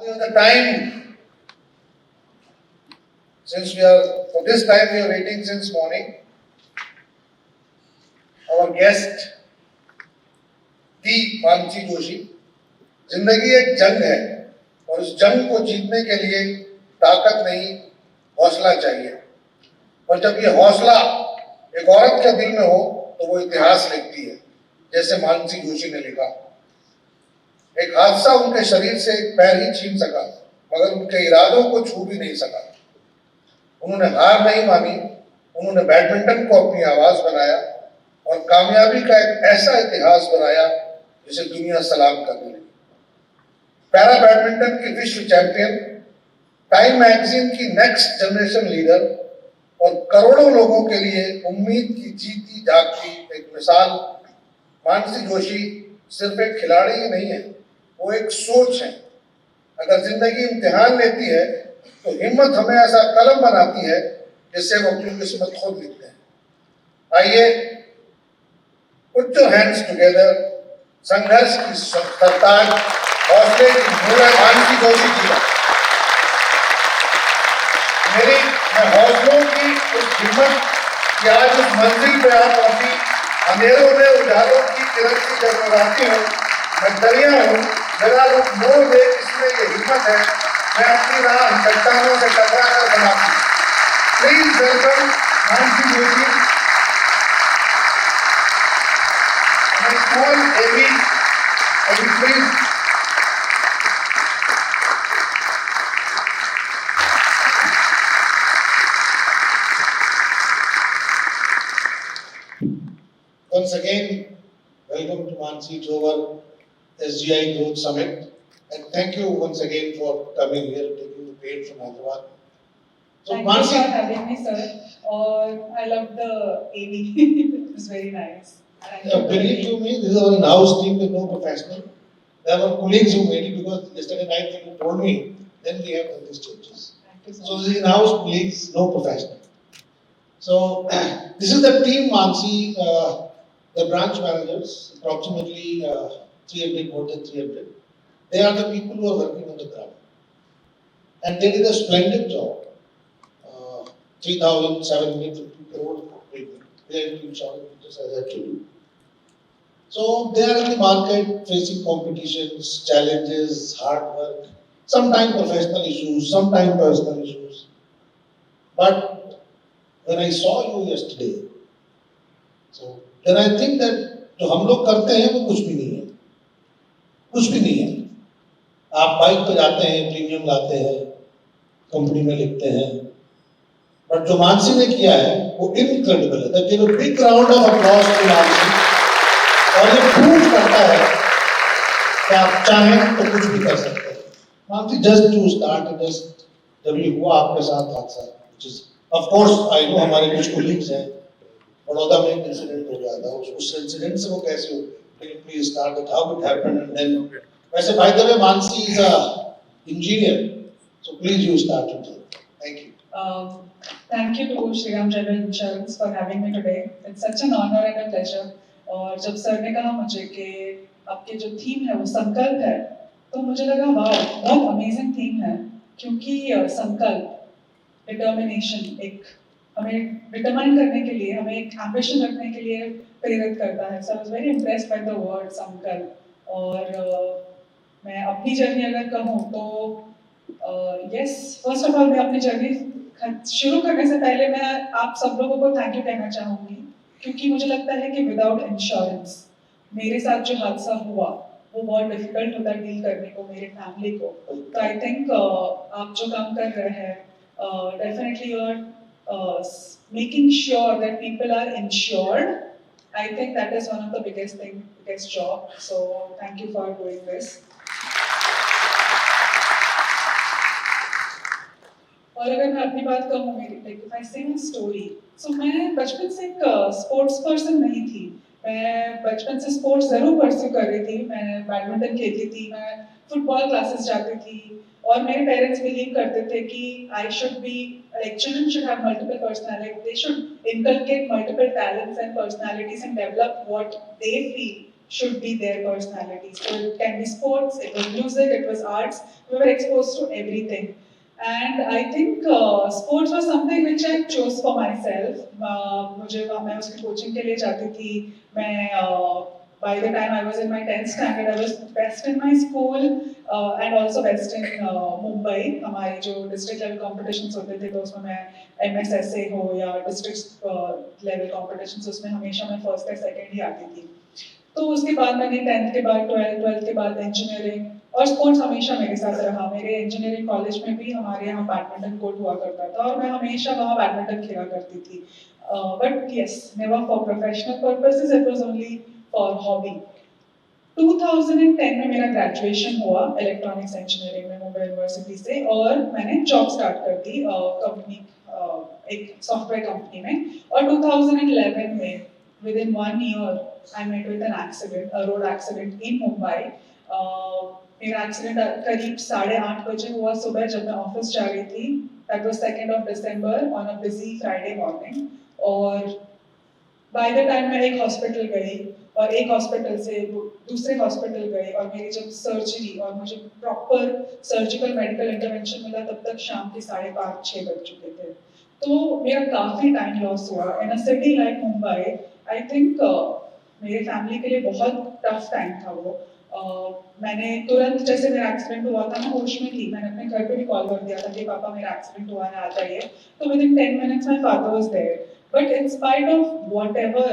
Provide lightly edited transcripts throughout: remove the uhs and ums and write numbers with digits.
There was a time, since for this time we are waiting since morning. Our guest, the Mansi Joshi. जिंदगी एक जंग है और इस जंग को जीतने के लिए ताकत नहीं, हौसला चाहिए. और जब ये हौसला एक औरत के दिल में हो तो वो इतिहास लिखती है, जैसे मानसी जोशी ने लिखा. एक हादसा उनके शरीर से एक पैर ही छीन सका, मगर उनके इरादों को छू भी नहीं सका. उन्होंने हार नहीं मानी, उन्होंने बैडमिंटन को अपनी आवाज बनाया और कामयाबी का एक ऐसा इतिहास बनाया जिसे दुनिया सलाम करने लगी. पैरा बैडमिंटन की विश्व चैंपियन, टाइम मैगजीन की नेक्स्ट जनरेशन लीडर और करोड़ों लोगों के लिए उम्मीद की जीती जागती एक मिसाल. मानसी जोशी सिर्फ एक खिलाड़ी ही नहीं है, वो एक सोच है. अगर जिंदगी इम्तिहान लेती है तो हिम्मत हमें ऐसा कलम बनाती है जिससे हम अपनी किस्मत खुद लिखते हैं. आइए, पुट योर हैंड्स टुगेदर. संघर्ष की सरताज, हौसले की मूल मानसी जोशी जी. मैं हौसलों की उस हिम्मत कि आज उस मंजिल पे आप पहुंची. अंधेरों में उजालों की किरण की जगमगाती हूँ. मैं दरिया हूँ, मेरा रूप मोड़ दे, इसमें ये हिम्मत है. मैं अपनी राह चट्टानों से टकरा कर बनाती हूँ. Please welcome Mansi Joshi. कौन एवी please. Once again, welcome to Manasi Joshi SGI Growth Summit, and thank you once again for coming here, taking the paid from Hyderabad. So Thank Manasi, you for having me, sir. I loved the AV. It was very nice. Believe you me, this is our in-house team with no professional. There were colleagues who made it because yesterday night when you told me, then we have done these changes. So this is in-house colleagues, no professional. So this is the team Manasi, the branch managers, approximately 300, more than 300. They are the people who are working on the ground. And they did a splendid job. 3,750 crore payment. They are in short, just as I told you. So they are in the market facing competitions, challenges, hard work, sometimes professional issues, sometimes personal issues. But when I saw you yesterday, so then I think that जो हम लोग करते हैं वो कुछ भी नहीं है, कुछ भी नहीं है. आप बाइक पे जाते हैं, प्रीमियम लाते हैं, कंपनी में लिखते हैं, बट जो मानसी ने किया है वो इनक्रेडिबल है. Give a big round of applause to Mansi. और ये प्रूव करता है कि आप चाहें तो कुछ भी कर सकते हैं. Mansi, just to start, just जब ये हुआ आपके साथ हादसा, which is of course I know हमारे कुछ कोलीग्स हैं, बड़ौदा में एक इंसिडेंट हो गया था. उस इंसिडेंट से वो कैसे हो, please start with how it happened and then. वैसे by the way Mansi is a engineer, so please you start with that. Thank you. Thank you to Shriram General Insurance for having me today. It's such an honor and a pleasure. और जब sir ने कहा मुझे कि आपके जो theme है वो संकल्प है, तो मुझे लगा वाह, बहुत अमेजिंग थीम है. क्योंकि संकल्प, डिटर्मिनेशन, एक हमें डिटरमाइन करने के लिए, हमें एक एम्बिशन रखने के लिए प्रेरित करता है. So I was very impressed by the word sankalp. और मैं अपनी जर्नी अगर कहूँ तो यस, फर्स्ट ऑफ ऑल मैं अपनी जर्नी शुरू करने से पहले मैं आप सब लोगों को थैंक यू कहना चाहूँगी. क्योंकि मुझे लगता है कि विदाउट इंश्योरेंस मेरे साथ जो हादसा हुआ वो बहुत डिफिकल्ट होता है डील करने को, मेरे फैमिली को. तो आई थिंक आप जो काम कर रहे हैं, definitely you are making sure that people are insured. I think that is one of the biggest job. So thank you for doing this. और अगर मैं अपनी बात कहूँ, मेरी इफ आई से स्टोरी, सो मैं बचपन से एक स्पोर्ट्स पर्सन नहीं थी. मैं बचपन से स्पोर्ट्स जरूर परस्यू कर रही थी. मैं बैडमिंटन खेलती थी, मैं फुटबॉल क्लासेस जाती थी, और मेरे पेरेंट्स बिलीव करते थे कि I should be like children should have multiple personality, they should inculcate multiple talents and personalities and develop what they feel should be their personality. So it can be sports, it was music, it was arts. We were exposed to everything. And I think sports was something which I chose for myself. मैं उसकी coaching के लिए जाती थी. By the time I was in my 10th standard, I was best in my school and also best in Mumbai. हमारे जो district level competitions होते थे तो उसमें मैं MSSA हो या district level competitions उसमें हमेशा मैं first या second ही आती थी. तो उसके बाद मैंने 10th के बाद 12th के बाद इंजीनियरिंग और स्पोर्ट्स हमेशा मेरे साथ रहा. मेरे इंजीनियरिंग कॉलेज में भी हमारे यहाँ बैडमिंटन कोर्ट हुआ करता था और मैं हमेशा वहाँ बैडमिंटन खेला करती थी. But yes, never for professional purposes, it was only for hobby. 2010 में मेरा ग्रेजुएशन हुआ इलेक्ट्रॉनिक्स इंजीनियरिंग में मुंबई यूनिवर्सिटी से और मैंने जॉब स्टार्ट कर दी कंपनी, एक सॉफ्टवेयर कंपनी में. और 2011 में within 1 year I met with an accident, a road accident in Mumbai. मेरा एक्सीडेंट करीब 8:30 बजे हुआ सुबह जब मैं ऑफिस जा रही थी. That was 2nd of December on a busy Friday morning. और बाय द टाइम मैं एक हॉस्पिटल गई और एक हॉस्पिटल से दूसरे हॉस्पिटल गई और मेरी जब सर्जरी और मुझे प्रॉपर सर्जिकल मेडिकल इंटरवेंशन मिला तब तक शाम के 5:30-6 बज चुके थे. तो मेरा काफी टाइम लॉस हुआ in a city like Mumbai. I think मेरे फैमिली के लिए बहुत टफ टाइम था वो. मैंने तुरंत जैसे मेरा एक्सीडेंट हुआ था मैं होश में थी. मैंने अपने घर पे भी कॉल कर दिया था कि पापा मेरा एक्सीडेंट हुआ है, आ जाइए. तो within 10 minutes my father was there. But in spite of whatever,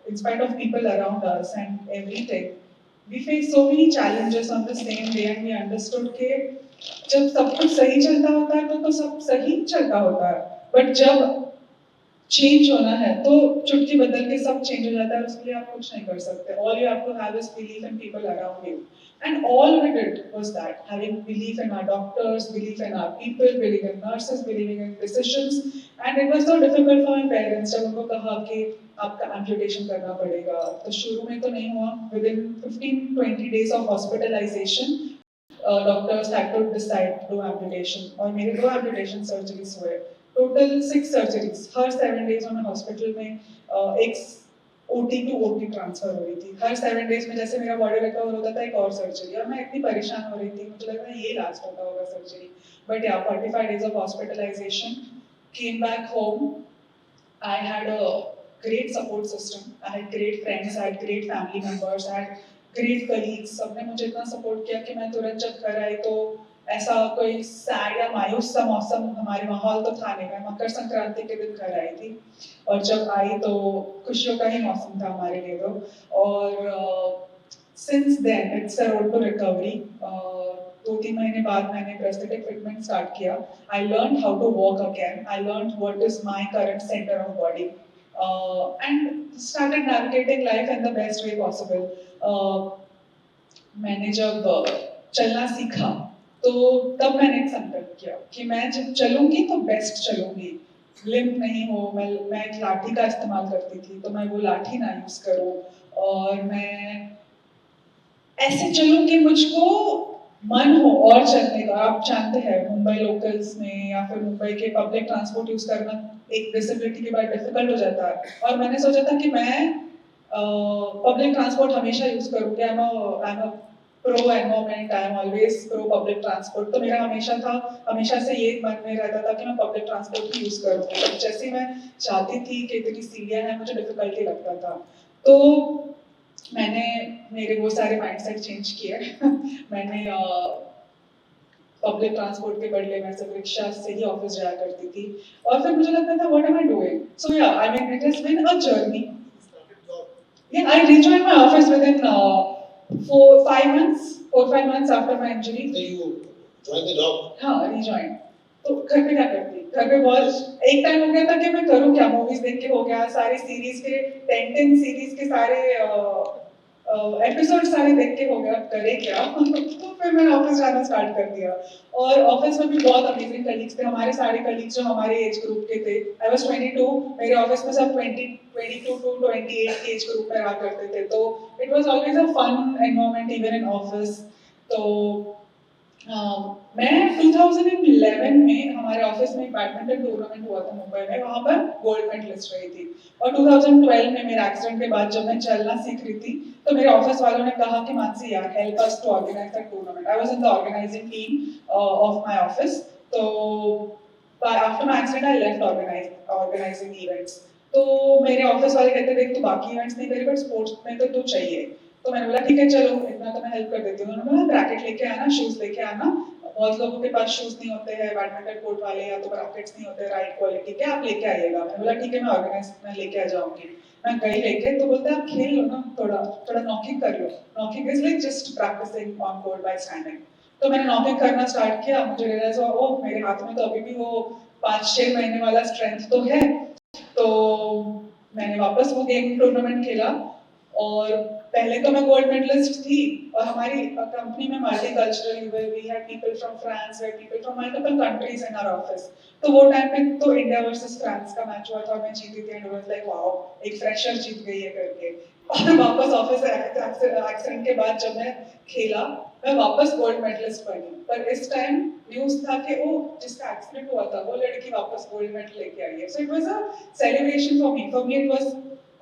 in spite of people around us and everything, we faced so many challenges on the same day and we understood कि जब सब कुछ सही चलता होता है तो सब सही चलता होता है. But जब चेंज होना है तो चुटकी बदल के सब चेंज हो जाता है. उसके लिए आप कुछ नहीं कर सकते. All you have to have is belief in people around you. And all we did was that, having belief in our doctors, belief in our people, belief in nurses, believing in decisions. And it was so difficult for my parents जब उनको कहा कि आपका amputation करना पड़ेगा. तो शुरू में तो नहीं हुआ. Within 15-20 days of hospitalization, doctors had to decide to do amputation. और मेरे 2 amputation surgeries हुए. Total 6 surgeries. हर 7 days में हॉस्पिटल में एक OT to OT ट्रांसफर हो रही थी. हर 7 days में जैसे मेरा बॉडी रिकवर होता था एक और सर्जरी. और मैं इतनी परेशान हो रही थी, मुझे लग रहा है ये लास्ट होता होगा सर्जरी. बट या 45 days of hospitalization, came back home. I had a great support system. I had great friends, I had great family members, I had great colleagues. सबने मुझे इतना सपोर्ट किया कि मैं तुरंत जब घर आई तो ऐसा कोई सैड या मायूस सा मौसम हमारे माहौल तो था नहीं. मैं मकर संक्रांति के दिन घर आई थी और जब आई तो खुशियों का ही मौसम था हमारे लिए तो. और since then it's a road to recovery. 2-3 महीने बाद मैंने prosthetic fitment स्टार्ट किया. I learned how to walk again. I learned what is my current center of body and started navigating life in the best way possible. मैंने जब चलना सीखा तो तब मैंने एक संकल्प किया कि मैं जब चलूंगी तो बेस्ट चलूंगी. लिम्प नहीं हो, मैं एक लाठी का इस्तेमाल करती थी तो मैं वो लाठी ना यूज करूं और मैं ऐसे चलूं कि मुझको मन हो और चलने का. आप जानते हैं मुंबई लोकल्स में या फिर मुंबई के पब्लिक ट्रांसपोर्ट यूज करना एक डिसेबिलिटी के बाद डिफिकल्ट हो जाता है. और मैंने सोचा था कि मैं पब्लिक ट्रांसपोर्ट हमेशा यूज करूंगी. I am pro environment, I am always pro public transport. तो मेरा हमेशा से ये मन में रहता था कि मैं पब्लिक ट्रांसपोर्ट ही यूज करूंगी. तो जैसे मैं चाहती थी कि इतनी सीढ़ियां हैं मुझे डिफिकल्टी लगता था. तो मैंने मेरे वो सारे माइंडसेट चेंज किए. मैंने पब्लिक ट्रांसपोर्ट के बदले मैं सिर्फ रिक्शा से ही ऑफिस जाया करती थी और फिर मुझे लगता था what am I doing. So yeah I mean it has been a journey. Yeah, I rejoined my office within 4-5 months after my injury. So you joined the job? हाँ, rejoined. तो घर पे क्या करती? घर पे बहुत एक टाइम हो गया था कि मैं करूँ क्या. मूवीज देख के हो गया, सारे सीरीज के 10 सीरीज के सारे एपिसोड सारे देख के हो गया, करे क्या. तो फिर मैंने ऑफिस जाना स्टार्ट कर दिया और ऑफिस में भी बहुत अमेजिंग कलीग्स थे. हमारे सारे कलीग्स जो हमारे एज ग्रुप के थे. I was 22. मेरे ऑफिस में सब 22 to 28 के एज ग्रुप में रहा करते थे. तो it was always a fun environment even in office. तो मैं 2011 में हमारे ऑफिस में एक बैडमिंटन टूर्नामेंट हुआ था मुंबई में, वहां पर गोल्ड मेडलिस्ट रही थी। और 2012 में मेरे एक्सीडेंट के बाद जब मैं चलना सीख रही थी, तो मेरे ऑफिस वालों ने कहा कि मानसी यार help us to organize that tournament. I was in the organizing team of my office. तो after my accident I left organizing events. तो मेरे ऑफिस वाले कहते थे तू बाकी इवेंट्स नहीं करी बट स्पोर्ट्स में तो तू चाहिए। तो मैंने बोला ठीक है चलो इतना तो मैं हेल्प कर देती हूँ। उन्होंने बोला ब्रैकेट लेके आना, शूज लेके आना, बहुत लोगों के पास शूज नहीं होते हैं बैडमिंटन कोर्ट वाले, या तो ब्रैकेट्स नहीं होते राइट क्वालिटी के, आप लेके आइएगा। मैंने बोला ठीक है मैं लेके आ जाऊंगी। मैं गई लेके, तो बोलते आप खेल लो ना, थोड़ा थोड़ा नॉकिंग कर लो। Knocking is like just practicing on court by standing. तो मैंने नॉकिंग करना स्टार्ट किया, मुझे रियलाइज हुआ ओ मेरे हाथ में तो अभी भी वो 5-6 महीने वाला स्ट्रेंथ तो है। तो मैंने वापस वो गेम टूर्नामेंट खेला, और पहले तो मैं गोल्ड मेडलिस्ट थी, और हमारी कंपनी में multi cultural, we had people from France, we had people from multiple countries in our office. तो वो टाइम पे तो इंडिया वर्सेस फ्रांस का मैच हुआ था और मैं जीती थी, एंड वाज लाइक वाओ, एक फ्रेशर जीत गई है करके। और वापस ऑफिस एक्सीडेंट के बाद जब मैं खेला, मैं वापस गोल्ड मेडलिस्ट बनी। पर इस टाइम न्यूज था कि ओ जिसका एक्सीडेंट हुआ था वो लड़की वापस गोल्ड मेडल लेके आई है। So it was a celebration for me. For me it was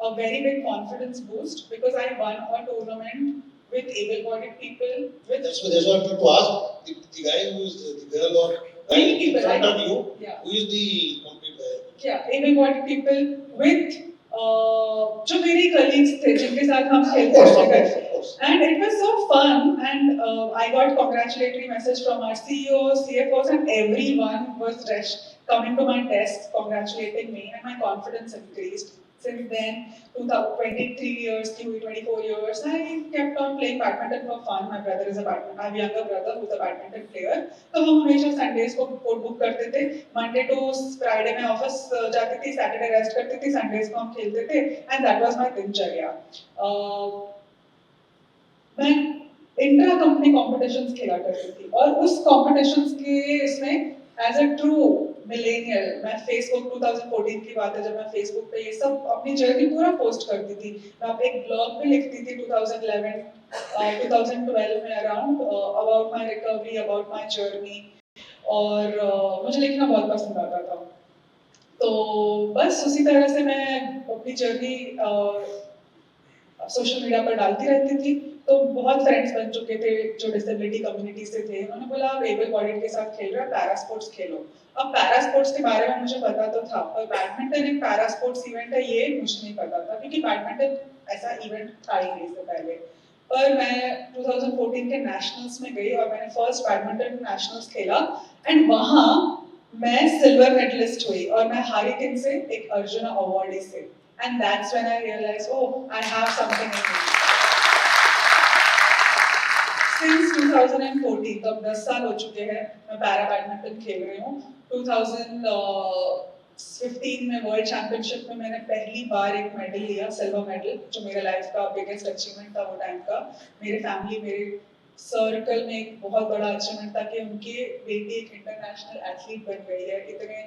a very big confidence boost because I won a tournament with able-bodied people. With that's what I wanted to ask. The guy who is the girl or guy in front of you, yeah. Who is the complete guy? Yeah, able-bodied people with जो मेरे colleagues थे जिनके साथ हम खेलते थे, and it was so fun, and I got congratulatory message from our CEOs, CFOs, and everyone was coming to my desk congratulating me, and my confidence increased. Since then, 23 years, 24 years, I kept on playing badminton for fun. My brother is a badminton. I have a younger brother who's a badminton player. तो हम हमेशा Sundays को court book करते थे। Monday to Friday में office जाती थी, Saturday rest करती थी, संडेज को हम खेलते थे, एंड दैट वाज माय दिनचर्या। मैं इंट्रा कंपनी कॉम्पिटिशंस खेला करती थी, और उस कॉम्पिटिशंस के इसमें एज अ ट्रू मिलेनियल, मैं फेसबुक 2014 की बात है जब मैं फेसबुक पे ये सब अपनी जर्नी पूरा पोस्ट करती थी। मैं एक ब्लॉग भी लिखती थी 2012 में around about my recovery, about my journey, और मुझे लिखना बहुत पसंद आता था। तो बस उसी तरह से मैं अपनी जर्नी सोशल मीडिया पर डालती रहती थी। तो बहुत फ्रेंड्स बन चुके थे जो डिसेबिलिटी कम्युनिटी से थे। उन्होंने बोला आप एबल बॉडीड के साथ खेल रहे हो, पैरा स्पोर्ट्स खेलो। अब पैरा स्पोर्ट्स के बारे में मुझे पता तो था, पर बैडमिंटन एक पैरा स्पोर्ट्स इवेंट है ये मुझे नहीं पता था, क्योंकि बैडमिंटन ऐसा इवेंट था ही नहीं इससे पहले। पर मैं 2014 के नेशनल्स में गई और मैंने फर्स्ट बैडमिंटन नेशनल्स खेला, एंड वहाँ मैं सिल्वर मेडलिस्ट हुई, और मैं हारिकिन से एक अर्जुन अवार्डी से। And that's when I realized, oh, I have something in me. Since 2014, तो अब 10 साल हो चुके हैं मैं पैरा बैडमिंटन खेल रही हूँ। 2015 में वर्ल्ड चैंपियनशिप में मैंने पहली बार एक मेडल लिया, सिल्वर मेडल, जो मेरे लाइफ का बिगेस्ट अचीवमेंट था वो टाइम का। मेरे फैमिली, मेरे सर्कल में एक बहुत बड़ा अचीवमेंट था कि उनकी बेटी एक इंटरनेशनल एथलीट बन गई है इतने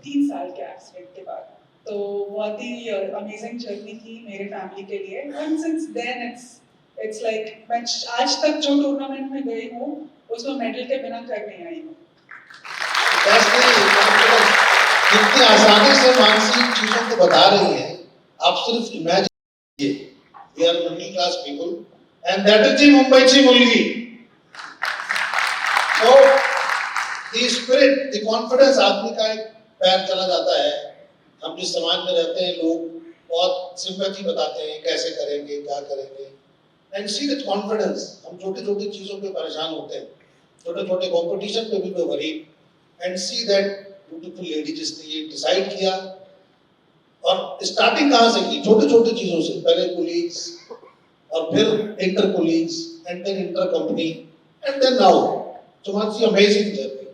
3 साल के एक्सीडेंट के बाद। तो बहुत ही अमेजिंग जर्नी थी मेरे फैमिली के लिए, and since then it's like मैं आज तक जो टूर्नामेंट में गई हूँ उसमें मेडल के बिना कर नहीं आई हूँ। जितनी आसानी से मानसिक चीजों को बता रही है, आप सिर्फ इमेजिन कीजिए, we are middle class people, and that is the मुंबईची मुलगी। So the spirit, the confidence आदमी का एक पैर चला जाता है। हम जिस समाज में रहते हैं लोग बहुत सिंपैथी बताते हैं, कैसे करेंगे, क्या करेंगे, एंड सी द कॉन्फिडेंस। हम छोटी छोटी चीजों पे परेशान होते हैं, छोटे छोटे कॉम्पिटिशन पे भी worry, and see that beautiful lady जिसने ये डिसाइड किया। और स्टार्टिंग कहाँ से की? छोटे छोटे चीजों से, पहले कोलीग्स और फिर inter colleagues and then inter company and then now. तो सी अमेजिंग जर्नी।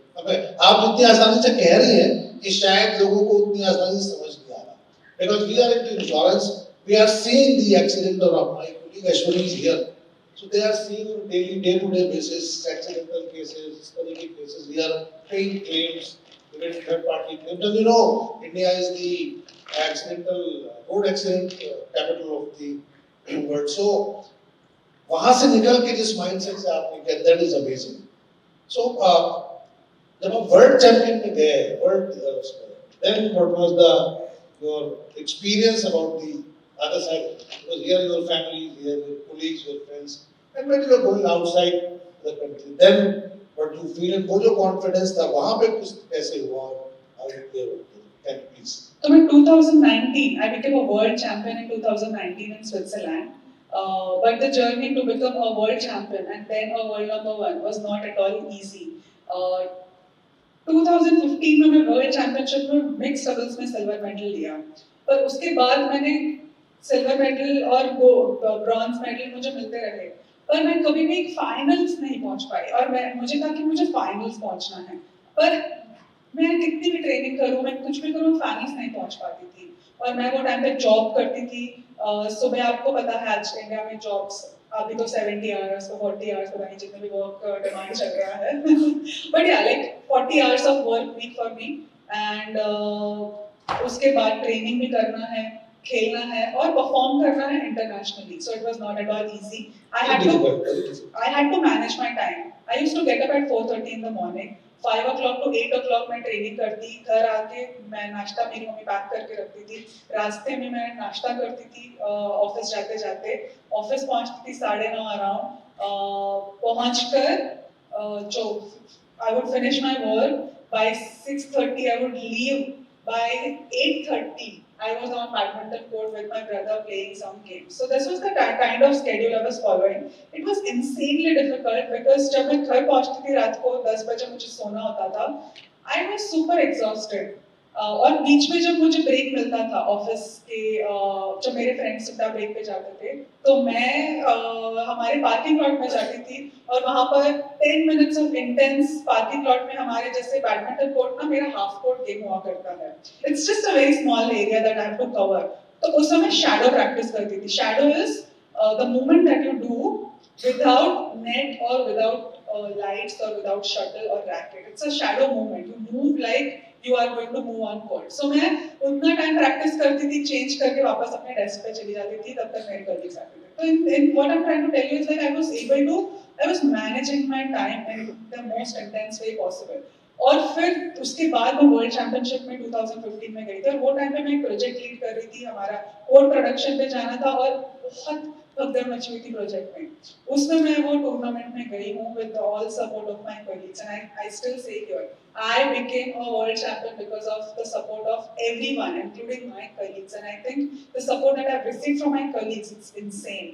आप इतनी आसानी से कह रही हैं कि शायद लोगों को उतनी आसानी से समझ नहीं आ रहा, because we are into insurance, we are seeing the accident of my colleague Ashwini is here, so they are seeing daily, day-to-day basis accidental cases, study cases. We are paying claims, third-party claims, and you know India is the accidental road accident capital of the world. So वहाँ से निकल के जिस mindset से आपने किया, that is amazing. So जब आप वर्ल्ड चैंपियन में गए world then what was your experience about the other side? Because here your family, here your colleagues, your friends, and when you are going outside the country, then what you feel and वो जो confidence था वहाँ पे कुछ कैसे हुआ और how you play about it? Can you please? So in 2019, I became a world champion in 2019 in Switzerland. But the journey to become a world champion and then a world number one was not at all easy. 2015 में मैं world championship में mix doubles में silver medal लिया, पर उसके बाद मैंने silver medal और ब्रॉन्ज मेडल मुझे मिलते रहे, पर मैं कभी भी फाइनल्स नहीं पहुंच पाई और मुझे था कि मुझे फाइनल्स पहुंचना है, पर मैं कितनी भी ट्रेनिंग करूं, मैं कुछ भी करूं, फाइनल्स नहीं पहुंच पाती थी। और मैं वो टाइम पे जॉब करती थी, सुबह आपको पता है आज इंडिया में जॉब्स अभी तो 70 आवर्स तो 40 आवर्स पता नहीं जितने भी वर्क डिमांड चल रहा है but ya like 40 hours of work week for me and उसके बाद ट्रेनिंग भी करना है, खेलना है और परफॉर्म करना है internationally, so it was not at all easy. I had to manage my time. I used to get up at 4:30 in the morning. 5 o'clock to 8 o'clock मैं ट्रेनिंग करती, घर आके मैं नाश्ता मेरी मम्मी पैक करके रखती थी, रास्ते में मैं नाश्ता करती थी, ऑफिस जाते जाते ऑफिस पहुंचती थी 9:30 अराउंड, पहुंचकर जो I would finish my work by 6:30. I would leave by 8:30. I was on badminton court with my brother playing some games. So this was the kind of schedule I was following. It was insanely difficult because जब मैं घर पहुंचती थी रात को 10 बजे मुझे सोना होता था, I was super exhausted. और बीच में जब मुझे ब्रेक मिलता था ऑफिस के, जब मेरे फ्रेंड्स सुबह ब्रेक पे जाते थे, तो मैं हमारे पार्किंग लॉट में जाती थी और वहाँ पर 10 minutes of intense parking lot में हमारे जैसे बैडमिंटन कोर्ट ना मेरा हाफ कोर्ट गेम हुआ करता है। It's just a very small area that I have to cover. तो उस समय शैडो प्रैक्टिस करती थी। Shadow is the movement that you do without net or without lights or without shuttle or racket. It's a shadow movement. You move like you are going to move on court. So मैं उतना time practice करती थी, change करके वापस अपने desk पे चली जाती थी, तब तक मेरे कलीग्स आते थे। तो in what I'm trying to tell you is like I was managing my time in the most intense way possible. और फिर उसके बाद मैं वर्ल्ड चैंपियनशिप में 2015 में गई थी और वो टाइम पे मैं एक प्रोजेक्ट लीड कर रही थी, हमारा कोड प्रोडक्शन पे जाना था और बहुत भगदड़ मची हुई थी प्रोजेक्ट में। उसमें मैं वो टूर्नामेंट में गई हूँ with all support of my colleagues and I still say here I became a world champion because of the support of everyone, including my colleagues, and I think the support that I've received from my colleagues is insane.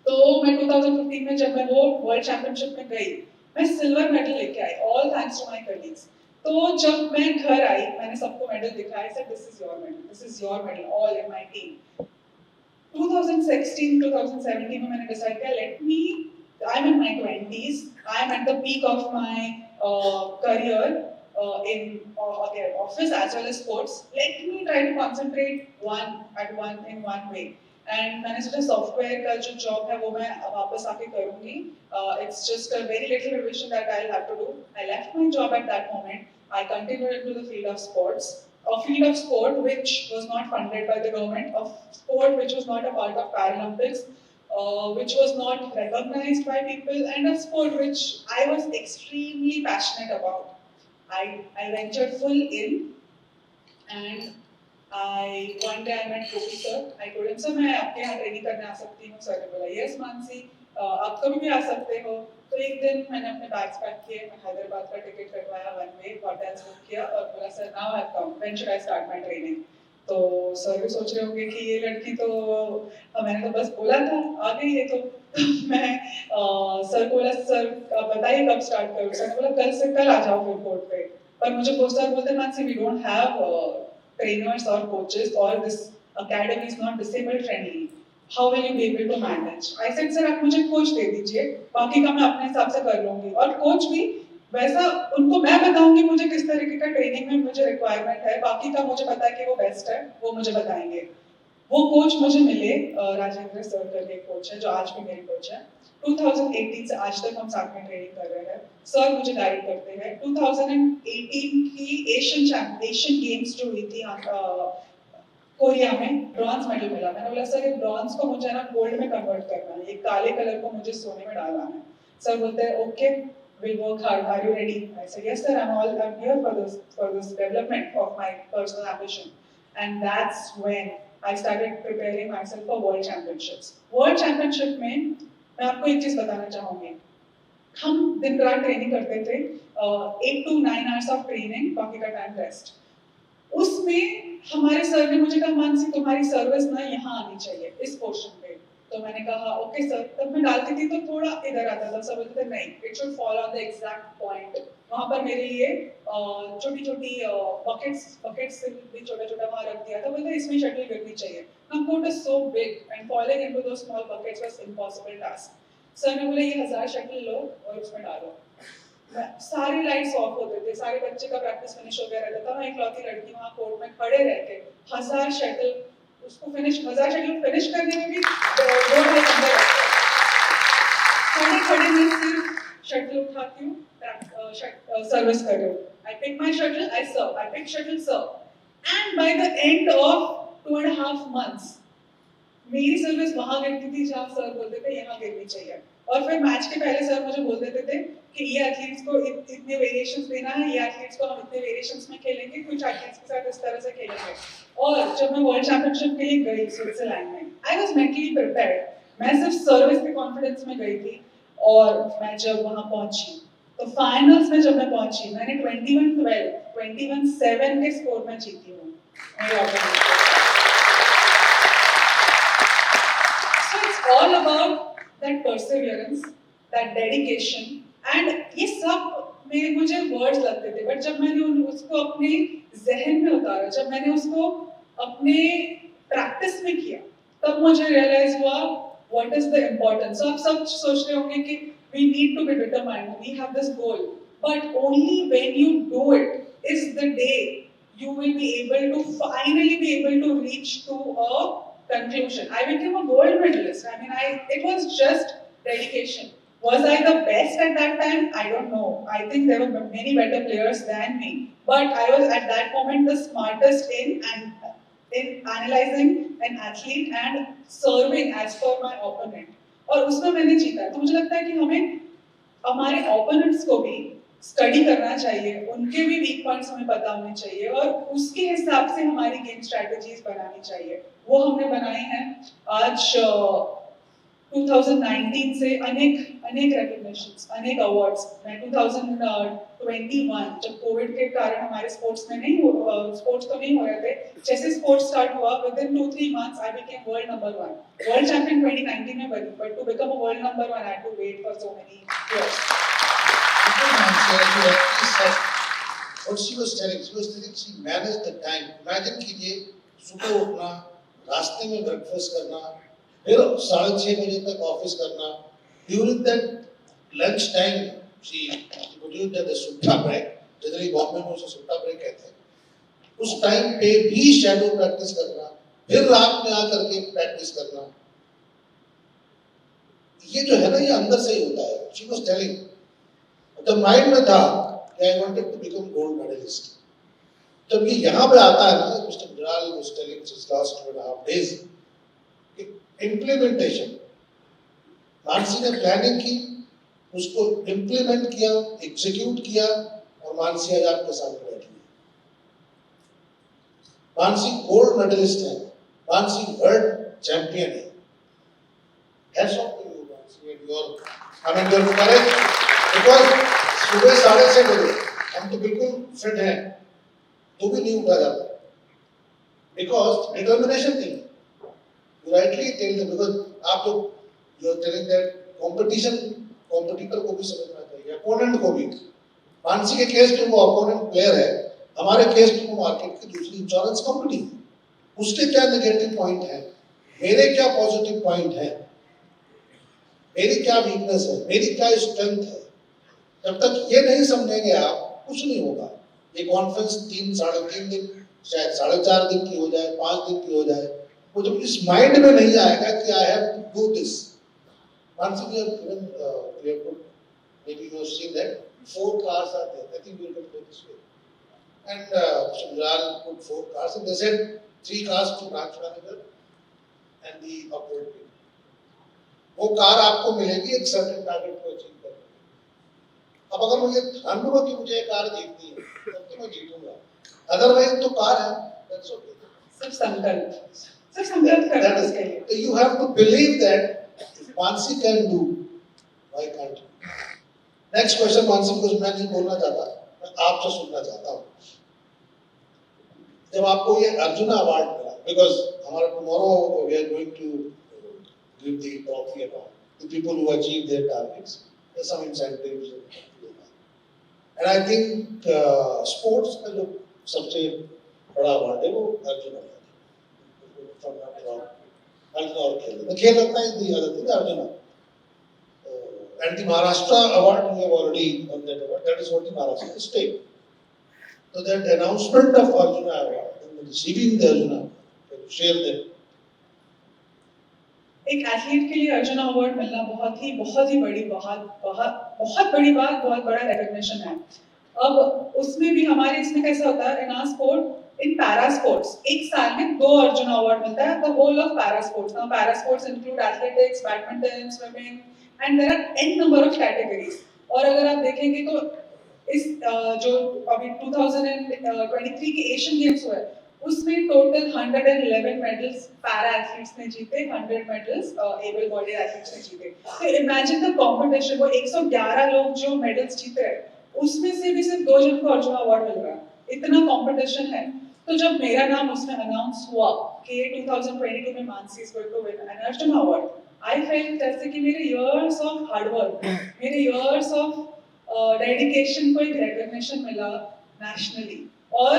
तो मैं 2015 में जब मैं वो world championship में गई, मैं silver medal लेके आई, all thanks to my colleagues. तो जब मैं घर आई, मैंने सबको मेडल दिखाया, said this is your medal, this is your medal, all in my team. 2016, 2017 में मैंने डिसाइड किया, let me, I'm in my 20s, I'm at the peak of my career in again office as well as sports. Let me try to concentrate in one way. And मैंने सोचा software का जो job है वो मैं वापस आके करूँगी. It's just a very little revision that I'll have to do. I left my job at that moment. I continued into the field of sports. A field of sport which was not funded by the government, a sport which was not a part of Paralympics, which was not recognized by people, and a sport which I was extremely passionate about. I ventured full in, and one day I met Gopi sir. I told him, sir, मैं आपके यहाँ training करने आ सकती हूँ? Sir ने बोला, yes Mansi, आप कभी भी आ सकते हो। तो एक दिन मैंने अपने बैग्स पैक किए, मैं हैदराबाद का टिकट कटवाया, वन वे होटल्स बुक किया और बोला, sir now I have come, when should I start my training? तो सर भी सोच रहे होंगे कि ये लड़की तो, मैंने तो बस बोला था आ गई है। तो मैं सर को बोला, सर बताइए कब स्टार्ट करूँ? सर ने बोला, कल से कल आ जाओ फिर कोर्ट पे। पर मुझे सर बोलते, Mansi we don't have trainers or coaches, or this academy is not disabled friendly. How will you be able to manage? I said, sir आप मुझे कोच दे दीजिए, बाकी का मैं अपने हिसाब से कर लूँगी। और कोच भी वैसा, उनको मैं बताऊँगी मुझे किस तरीके का ट्रेनिंग में मुझे रिक्वायरमेंट है, बाकी का मुझे पता है कि वो बेस्ट है, वो मुझे बताएंगे। वो कोच मुझे मिले, राजेंद्र सर करके कोच है जो आज भी मेरे कोच है। 2018 से आज तक हम साथ में ट्रेनिंग कर रहे हैं। सर मुझे गाइड करते हैं। 2018 की एशियन गेम्स जो हुई थी कोरिया में, ब्रॉन्ज मेडल मिला। मैंने बोला, सर ये ब्रॉन्ज को मुझे ना गोल्ड में कन्वर्ट करना है, ये काले कलर को मुझे सोने में डालना है। सर बोलते हैं, okay we'll work hard. Are you ready? I said, yes, sir. I'm here for this development of my personal ambition. And that's when I started preparing myself for World Championships. World Championship में मैं आपको एक चीज बताना चाहूँगी. हम दिन रात ट्रेनिंग करते थे, 8 to 9 hours ऑफ ट्रेनिंग, बाकी का टाइम रेस्ट. उसमें हमारे सर ने मुझे कहा, मानसी तुम्हारी सर्विस ना यहाँ आनी चाहिए इस पोर्शन पे. तो मैंने कहा ओके सर. तब मैं डालती थी तो थोड़ा इधर आता था, सब बोलते थे नहीं, it should fall on the exact point. वहाँ पर मेरे लिए छोटी छोटी बकेट्स भी छोटा छोटा वहाँ रख दिया था. बोलते इसमें शटल गिरनी चाहिए. Now court is so big and falling into those small buckets was impossible task. Sir ने बोले ये 1000 शटल लो और उसमें डालो. सारी लाइट्स ऑफ होते थे, सारे बच्चे का प्रैक्टिस फिनिश हो गया रहता था. मैं इकलौती लड़की वहाँ कोर्ट में खड़े रह के 1000 शटल उसको 1000 शटल फिनिश करने में भी 2 ढाई घंटे लगते. खड़े मैं सिर्फ शटल उठाती हूँ, सर्विस कर रही हूँ. I pick my shuttle, I serve. I pick shuttle, serve. And by the end of 2.5 months, मेरी सर्विस वहाँ गिरती थी जहाँ सर बोलते थे यहाँ गिरनी चाहिए. और फिर मैच के पहले सर मुझे बोल देते थे कि ये एथलीट्स को इतने वेरिएशंस देना है, ये एथलीट्स को हम इतने वेरिएशंस में खेलेंगे, कुछ एथलीट्स के साथ इस तरह से खेलेंगे. और जब मैं वर्ल्ड चैंपियनशिप के लिए गई स्विट्जरलैंड में, आई वाज मेंटली प्रिपेयर्ड. मैं सिर्फ सर्विस के कॉन्फिडेंस में गई थी. और मैं जब वहाँ पहुंची तो फाइनल्स में जब मैं पहुंची, मैंने 21-12, 21-7 के स्कोर में जीती हूँ. So it's all about that perseverance, that dedication, and ये सब में मुझे वर्ड्स लगते थे, बट जब मैंने उसको अपने जहन में उतारा, जब मैंने उसको अपने प्रैक्टिस में किया, तब मुझे रियलाइज हुआ what is the importance. So आप सब सोच रहे होंगे कि we need to be determined, we have this goal, but only when you do it is the day you will be able to finally be able to reach to a conclusion. I became a gold medalist. I mean, it was just dedication. Was I the best at that time? I don't know. I think there were many better players than me, but I was at that moment the smartest in analyzing an athlete and serving as per my opponent. और उसमें मैंने जीता. तो मुझे लगता है कि हमें हमारे opponents को भी स्टडी करना चाहिए, उनके भी वीक पॉइंट्स हमें पता होने चाहिए और उसके हिसाब से हमारी गेम स्ट्रैटेजीज बनानी चाहिए. वो हमने बनाई हैं. आज 2019 से अनेक रिकॉग्निशंस, अनेक अवार्ड्स. मैं 2021 जब कोविड के कारण हमारे स्पोर्ट्स तो नहीं हो रहे थे, जैसे स्पोर्ट्स स्टार्ट हुआ, within 2-3 months I became world number 1. World champion 2019 में बनी, but to become a world number 1 I had to wait for so many years. What she was telling, she managed the time. Imagine कीजिए, सुबह उठना, रास्ते में breakfast करना, फिर 6:30 बजे तक ऑफिस करना. During that lunch time, she produced the sutta break. Generally Bombay में उसे सुट्टा ब्रेक कहते हैं. उस टाइम पे भी शैडो प्रैक्टिस करना, फिर रात में आकर के प्रैक्टिस करना. ये जो है ना, ये अंदर से ही होता है. She was telling, तो माइंड में था कि I wanted to become gold medalist. जब ये यहाँ पे आता है ना, Mr. Viral was telling since last 2.5 days, implementation. Mansi ने प्लानिंग की, उसको इम्प्लीमेंट किया, एग्जीक्यूट किया और मानसी आज आपके सामने बैठी है. मानसी गोल्ड मेडलिस्ट है, मानसी वर्ल्ड चैंपियन है. Hats off to you Mansi and your courage. Because सुबह 6:30 बजे हम तो बिल्कुल फिट हैं, तो भी नहीं उठा जाता. बिकॉज डिटर्मिनेशन नहीं. You rightly tell them, because आप लोग you are telling that competition, competitor को भी समझना चाहिए, opponent को भी. मानसी के केस में वो opponent player है, हमारे केस में वो मार्केट की दूसरी इंश्योरेंस कंपनी है. उसके क्या नेगेटिव पॉइंट है, मेरे क्या पॉजिटिव पॉइंट है, मेरी क्या वीकनेस है, मेरी क्या स्ट्रेंथ है. जब तक ये नहीं समझेंगे आप, कुछ नहीं होगा. ये कॉन्फ्रेंस 3-3.5 दिन, शायद 4.5 दिन की हो जाए, 5 दिन की हो जाए, वो जब इस माइंड में नहीं आएगा कि I have to do this. Once we have given, we have put, maybe you have seen that 4 cars are there. I think we will go this way. And Mr. Viral put 4 cars, and they said 3 cars to branch manager and the upward people. वो car आपको मिलेगी एक certain target को achieve करने. अब अगर मुझे ठान लूंगा कि मुझे एक कार जीतनी है तब तो मैं जीतूंगा, अदरवाइज तो कार है, दैट्स ओके। सिर्फ संकल्प करना उसके लिए। So you have to believe that if Mansi can do, why can't you? Next question Mansi, because मैं नहीं बोलना चाहता, मैं आपसे सुनना चाहता हूँ। जब आपको ये अर्जुना अवार्ड मिला, because हमारा tomorrow we are going to give the trophy award to people who achieve their targets. There's some incentives. And I think sports का जो सबसे बड़ा अवार्ड है वो अर्जुना है। Arjuna or Khel. The Khel Ratna is the other thing, Arjuna. And the Maharashtra award, we have already done that award. That is what the Maharashtra state. So that announcement of Arjuna award and receiving the Arjuna, can you share that? एक athlete के लिए Arjun award मिलना बहुत ही बड़ी बहुत बड़ी बात, बहुत बड़ा रिकॉग्निशन है। अब उसमें भी हमारे इसमें कैसा होता है, in our sport, in para sports एक साल में 2 अर्जुन अवार्ड मिलता है, the whole of para sports. Now para sports include athletics, badminton, swimming and there are an number of categories. और अगर आप देखेंगे तो इस जो अभी 2023 के एशियन गेम्स हुए उसमें टोटल 111 मेडल्स पैरा एथलीट्स ने जीते, 100 मेडल्स एबल बॉडीड एथलीट्स ने जीते। तो इमेजिन द कंपटीशन, वो 111 लोग जो मेडल्स जीते हैं उसमें से भी सिर्फ 2 जन को अर्जुन अवार्ड मिल रहा है, इतना कंपटीशन है। तो जब मेरा नाम उसमें अनाउंस हुआ कि 2022 में Mansi is going to win an Arjun award, I felt जैसे कि मेरे इयर्स ऑफ हार्ड वर्क, मेरे इयर्स ऑफ डेडिकेशन को एक रिकॉग्निशन मिला नेशनली। और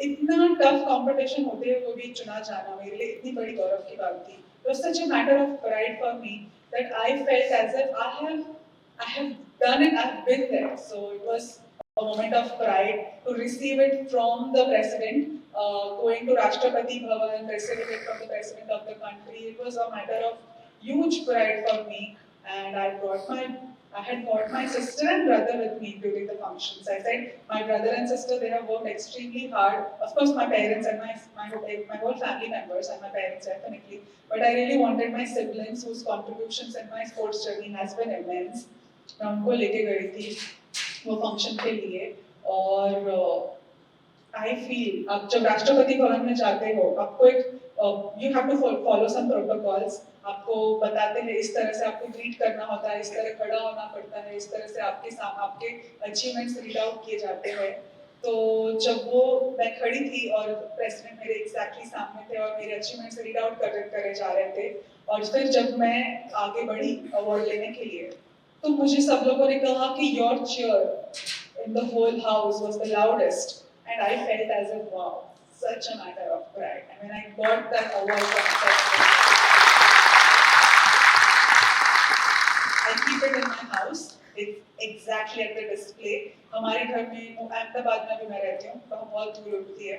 इतना टफ कंपटीशन होते हुए भी चुना जाना मेरे लिए इतनी बड़ी गौरव की बात थी। It was such a matter of pride for me that I felt as if I have done it, I've been there. So it was a moment of pride to receive it from the president, going to Rashtrapati Bhavan, receiving it from the president of the country. It was a matter of huge pride for me, and I had brought my sister and brother with me during the functions. I said, my brother and sister, they have worked extremely hard. Of course, my parents and my whole family members and my parents definitely. But I really wanted my siblings whose contributions in my sports journey has been immense. मैं उनको लेके गई थी वो function के लिए। और I feel आप जब राष्ट्रपति भवन में जाते हो आपको एक you have to follow some protocols, आपको बताते हैं इस तरह से आपको ग्रीट करना होता है, इस तरह खड़ा होना पड़ता है, इस तरह से आपके अचीवमेंट्स रीड आउट किए जाते हैं। तो जब वो मैं खड़ी थी और प्रेसिडेंट मेरे एग्जैक्टली सामने थे और मेरे अचीवमेंट्स रीड आउट करे जा रहे थे, और फिर जब मैं आगे बढ़ी अवार्ड लेने के लिए तो मुझे सब लोगों ने कहा कि your cheer in the whole house was the loudest and I felt as if wow, such a matter of pride. I mean, I got that award from president. I keep it in my house. It's exactly at the display. हमारे घर में अहमदाबाद में भी मैं रहती हूँ, तो बहुत दूर होती है,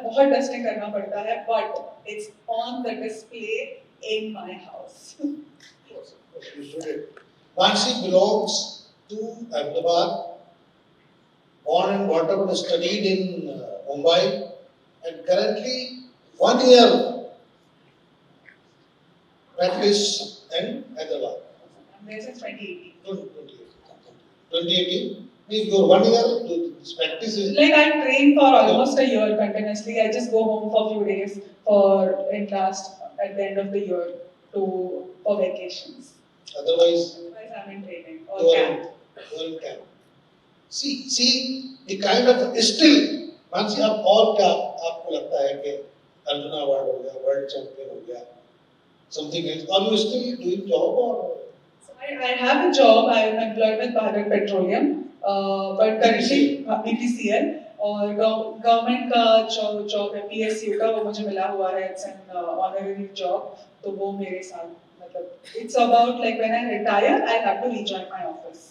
बहुत डस्टिंग करना पड़ता है, but it's on the display in my house. Mansi belongs to Ahmedabad, born and brought up and studied in Mumbai, and currently 1 year practice in Hyderabad. I'm there since 2018. 2018 means your 1 year this practice is like I train for almost a year continuously. I just go home for a few days in class at the end of the year for vacations. Otherwise I'm in training or camp. You are in camp. See the kind of still Mansi, अब और क्या आपको लगता है कि arjuna award हो गया, world champion हो गया, something else? Are you still doing job or? I have a job. I am employed with Bharat Petroleum, but currently BPCL और गवर्नमेंट का जॉब है PSU का, वो मुझे मिला हुआ है, it's an honorary job, तो वो मेरे साथ मतलब it's about like when I retire I have to rejoin my office.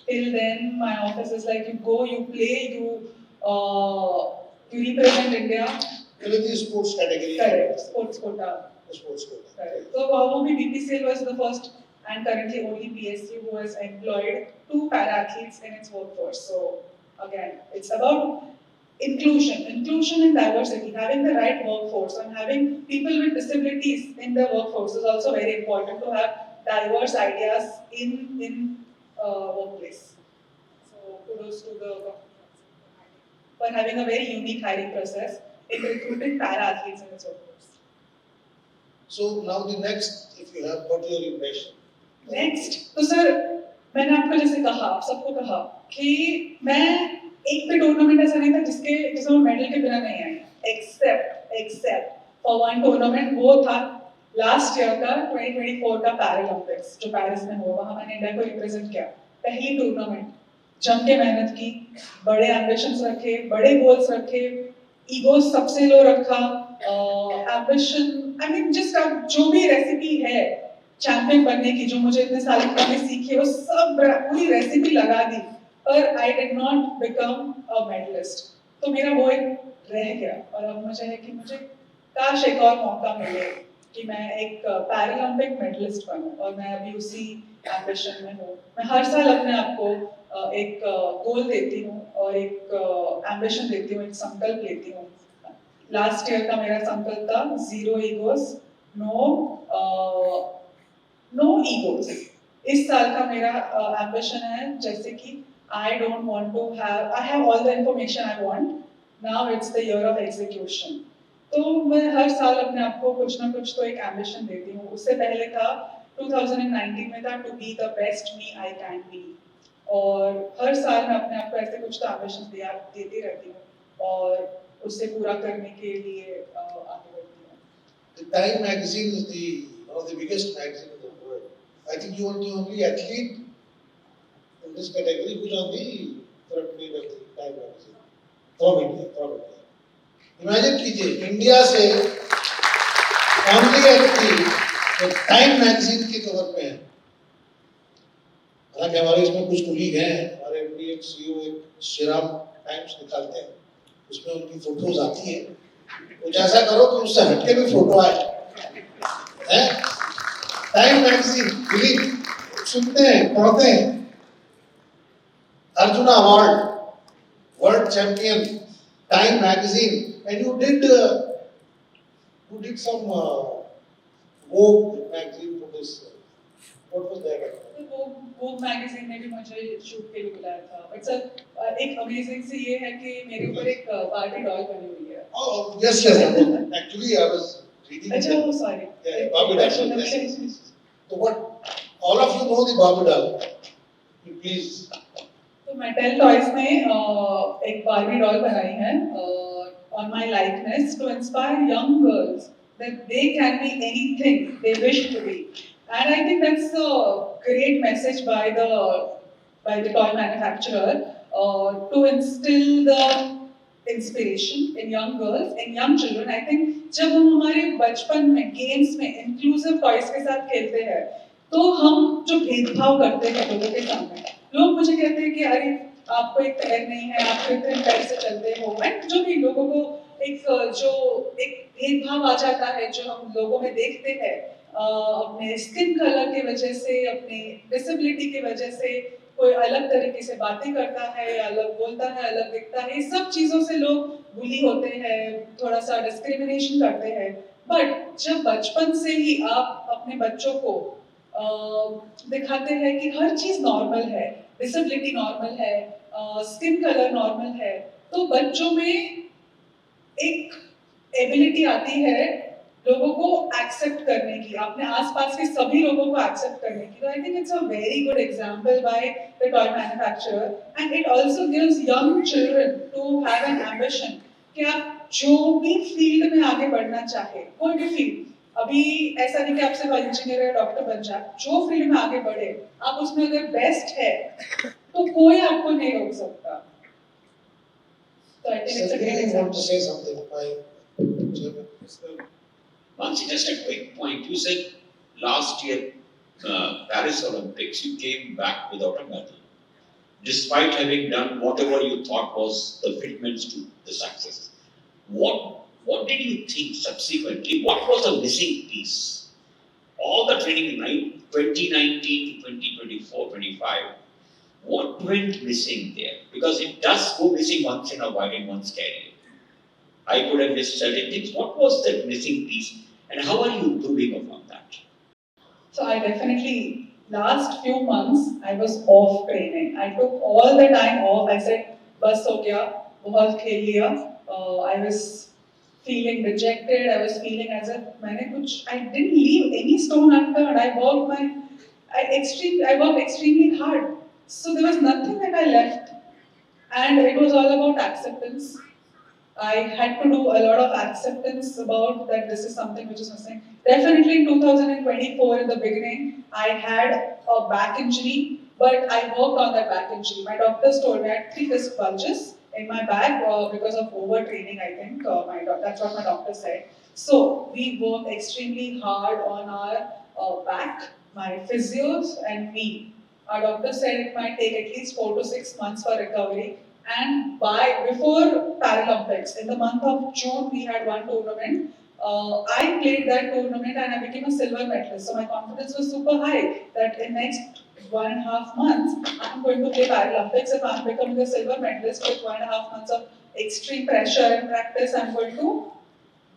Till then my office is like you go, you play, you represent India. The sports category. Correct. Sports quota. Sports quota. Correct. So वो भी BPCL was the first and currently only PSU who has employed 2 para-athletes in its workforce. So again, it's about inclusion and diversity. Having the right workforce and having people with disabilities in the workforce is also very important to have diverse ideas in workplace. for having a very unique hiring process in recruiting para-athletes in its workforce. So now the next, if you have got your impression. Next तो sir मैंने आपको जैसे कहा, आप सबको कहा कि मैं एक भी टूर्नामेंट ऐसा नहीं था जिसमें मेडल के बिना नहीं आई, एक्सेप्ट फॉर वन टूर्नामेंट, वो था लास्ट ईयर का 2024 का पैरालंपिक्स जो पेरिस में हुआ। वहां मैंने इंडिया को रिप्रेजेंट किया, पहली टूर्नामेंट, जम के मेहनत की, बड़े एम्बिशंस रखे, बड़े गोल्स रखे, ईगो सबसे लो रखा, एम्बिशन, आई मीन जस्ट अब जो भी रेसिपी है चैंपियन बनने की, जो मुझे इतने साल में सीखी, वो सब पूरी रेसिपी लगा दी, पर I did not become a medalist. तो मेरा वो एक रह गया, और अब मुझे है कि मुझे काश एक और मौका मिले कि मैं एक पैरालंपिक मेडलिस्ट बनूं, और मैं अभी उसी एम्बिशन में हूँ। मैं हर साल अपने आप को एक गोल देती हूँ और एक एम्बिशन देती हूँ, एक संकल्प लेती हूँ। लास्ट ईयर का मेरा संकल्प था 0 ईगोस, नो ईगोस। इस साल का मेरा एम्बिशन है जैसे कि I don't want to have, I have all the information I want, now it's the year of execution. तो मैं हर साल अपने आप को कुछ ना कुछ तो एक एम्बिशन देती हूँ। उससे पहले था 2019 में था to be the best me I can be, और हर साल मैं अपने आप को ऐसे कुछ तो एम्बिशन देती रहती हूँ और उससे पूरा करने के लिए आगे बढ़ती हूँ। The Time magazine is one of the biggest magazine in the world. I think you are the only athlete in this category who's on the front page of the Time magazine from India. Imagine कीजिए, India से only athlete जो time magazine के cover पे है। हालांकि हमारे इसमें कुछ कुलीग हैं, हमारे एमडी एक सीईओ एक श्रीराम टाइम्स निकालते हैं, उसमें उनकी फोटोज आती है। कुछ ऐसा करो कि उससे हटके भी फोटो आए, हैं? टाइम मैगजीन बिलीव सुनते हैं, पढ़ते हैं। Arjun award, world champion, time magazine, and you did some Vogue magazine for this. What was that? Vogue magazine ने भी मुझे शूट के लिए बुलाया था। It's एक अमेजिंग सी ये है कि मेरे ऊपर एक बार्बी डॉल बनी हुई है। Oh yes. Actually, I was reading. अच्छा, oh sorry. Yeah, Barbie doll. Yes. So what? All of you know the Barbie doll. Please. तो Mattel Toys ने एक बार्बी डॉल बनाई है on my likeness to inspire young girls that they can be anything they wish to be, and I think that's a great message by the toy manufacturer to instill the inspiration in young girls and young children. I think जब हम हमारे बचपन में games में inclusive toys के साथ खेलते हैं तो हम जो भेदभाव करते हैं लोगों के सामने, लोग मुझे कहते हैं कि अरे आपको एक पैर नहीं है, आप इतने पैर से चलते हो, एंड जो भी लोगों को एक भेदभाव आ जाता है जो हम लोगों में देखते हैं अपने स्किन कलर की वजह से, अपने डिसेबिलिटी की वजह से, कोई अलग तरीके से बातें करता है, अलग बोलता है, अलग दिखता है, सब चीजों से लोग बुली होते हैं, थोड़ा सा डिस्क्रिमिनेशन करते हैं। बट जब बचपन से ही आप अपने बच्चों को दिखाते हैं कि हर चीज नॉर्मल है, डिसेबिलिटी नॉर्मल है, स्किन कलर नॉर्मल है, तो बच्चों में एक एबिलिटी आती है लोगों को एक्सेप्ट करने की, अपने आसपास के सभी लोगों को एक्सेप्ट करने की। तो I think it's a very good example by the toy manufacturer, and it also gives young children to have an ambition कि आप जो भी फील्ड में आगे बढ़ना चाहे, कोई भी फील्ड, अभी ऐसा नहीं कि आप सिर्फ इंजीनियर या डॉक्टर बन जाए, जो फील्ड में आगे बढ़े आप उसमें अगर बेस्ट है तो कोई आपको नहीं रोक सकता। So I think it's a great example. Want to say something? Manasi, just a quick point. You said last year, Paris Olympics, you came back without a medal, despite having done whatever you thought was the fitments to the success. What did you think subsequently? What was the missing piece? All the training in 2019 to 2024, 25. What went missing there? Because it does go missing once in a while in one's career. I could have missed certain things. What was that missing piece, and how are you improving upon that? So I definitely, last few months I was off training. I took all the time off. I said, बस हो गया, बहुत खेल लिया. I was feeling dejected. I was feeling as if I didn't leave any stone unturned. I worked extremely hard. So there was nothing that I left. And it was all about acceptance. I had to do a lot of acceptance about that this is something which is missing. Definitely in 2024 in the beginning, I had a back injury, but I worked on that back injury. My doctors told me I had 3 disc bulges in my back because of overtraining, I think. That's what my doctor said. So we worked extremely hard on our back, my physios and me. Our doctor said it might take at least 4 to 6 months for recovery. And before Paralympics, in the month of June, we had one tournament. I played that tournament and I became a silver medalist. So my confidence was super high that in next 1.5 months, I'm going to play Paralympics. If I'm becoming a silver medalist with 1.5 months of extreme pressure and practice, I'm going to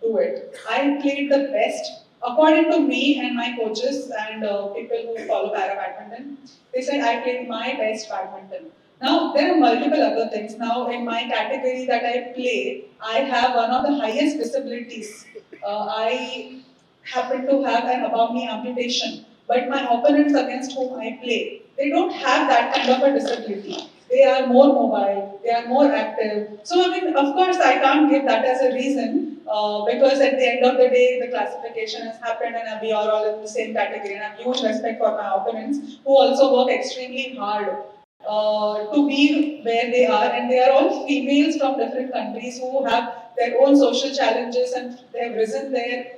do it. I played the best. According to me and my coaches and people who follow para-badminton, they said I played my best badminton. Now, there are multiple other things. Now, in my category that I play, I have one of the highest disabilities. I happen to have an above knee amputation, but my opponents against whom I play, they don't have that kind of a disability. They are more mobile, they are more active. So, I mean, of course, I can't give that as a reason because at the end of the day, the classification has happened and we are all in the same category. And I have huge respect for my opponents who also work extremely hard to be where they are, and they are all females from different countries who have their own social challenges and they have risen there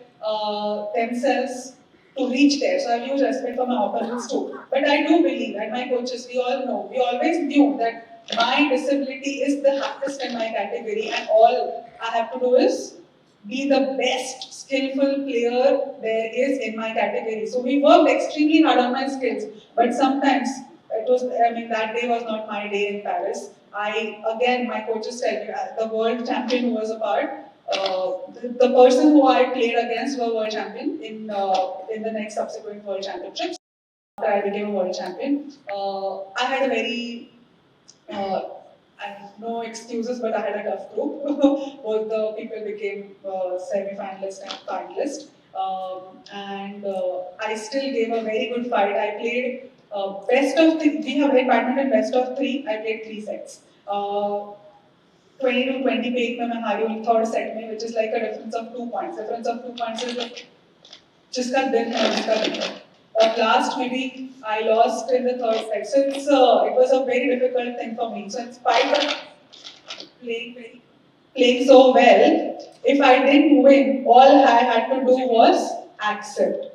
themselves to reach there. So I have huge respect for my opponents too. But I do believe, and my coaches, we all know, we always knew that my disability is the hardest in my category, and all I have to do is be the best skillful player there is in my category. So we worked extremely hard on my skills, but sometimes that day was not my day in Paris. Again, my coaches tell me, the world champion who was a part, the person who I played against were world champion in the next subsequent world championships. After I became a world champion, I had a very, I have no excuses, but I had a tough group. Both the people became semi-finalist and finalist. And I still gave a very good fight. I played best of three. We have played badminton best of 3. I played 3 sets. 20 to 20 पे एक में मैं हारी हूँ third set में, which is like a difference of 2 points. Difference of 2 points is like जिसका दिन है उसका दिन है. Or last maybe I lost in the third set. So it was a very difficult thing for me. So in spite of playing so well, if I didn't win, all I had to do was accept.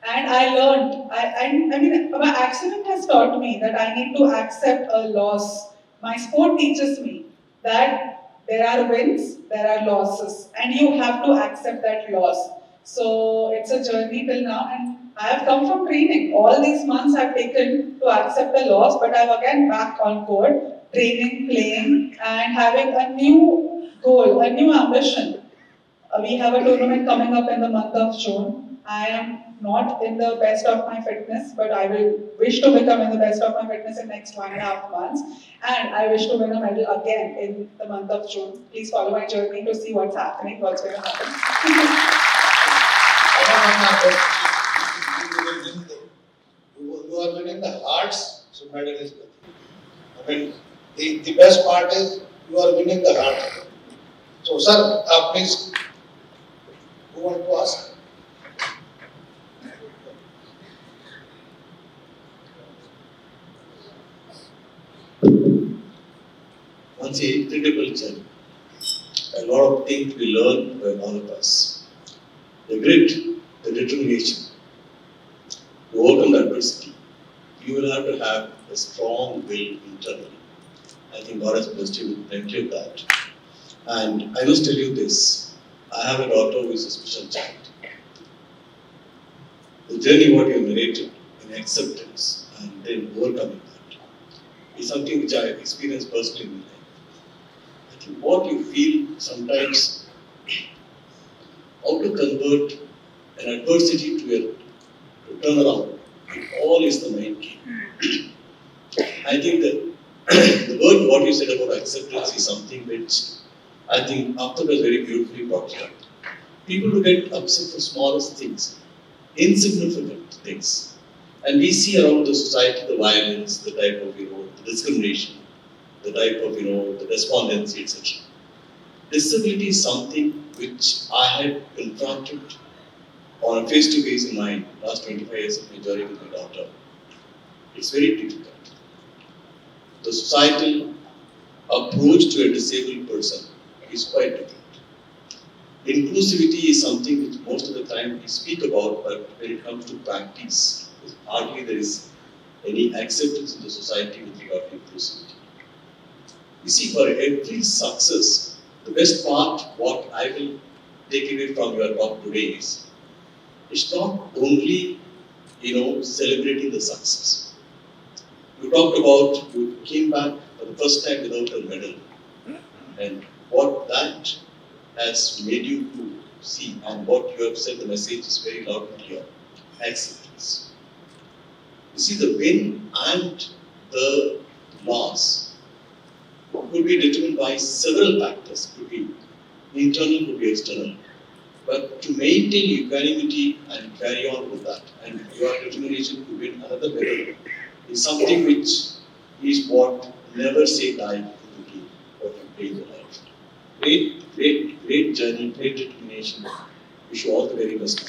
And I learned, I mean, my accident has taught me that I need to accept a loss. My sport teaches me that there are wins, there are losses, and you have to accept that loss. So it's a journey till now, and I have come from training. All these months I've taken to accept the loss, but I'm again back on court, training, playing, and having a new goal, a new ambition. We have a tournament coming up in the month of June. I am not in the best of my fitness, but I will wish to become in the best of my fitness in next 1.5 months. And I wish to win a medal again in the month of June. Please follow my journey to see what's happening, what's going to happen. You are winning the hearts, so medal is good. I mean, the best part is you are winning the heart. So, sir, please, who want to ask? Once a incredible journey. A lot of things we learn by all of us. The grit, the determination, to overcome the adversity. You will have to have a strong will internally. I think God has blessed you with plenty of that. And I must tell you this, I have a daughter who is a special child. The journey what you have narrated in acceptance and then overcoming that is something which I have experienced personally in my life. I think what you feel sometimes, how to convert an adversity to turn around, it all is the main key. I think that the word what you said about acceptance is something which I think Apta was very beautifully brought here. People who get upset for smallest things, insignificant things. And we see around the society the violence, the type of, the discrimination, the type of, the despondency, etc. Disability is something which I had confronted on a face-to-face in my last 25 years of my journey with my daughter. It's very difficult. The societal approach to a disabled person is quite different. Inclusivity is something which most of the time we speak about, but when it comes to practice, hardly there is any acceptance in the society with regard to inclusivity. You see, for every success, the best part, what I will take away from your talk today is, it's not only, celebrating the success. You talked about, you came back for the first time without a medal, and what that has made you to see, and what you have said, the message is very loud and clear. Acceptance. You see, the win and the loss could be determined by several factors. Could be internal, could be external. But to maintain equanimity and carry on with that, and your determination to win another medal is something which is what never say die in the game, what you play in your life. Great journey, great determination. Wish you all the very best.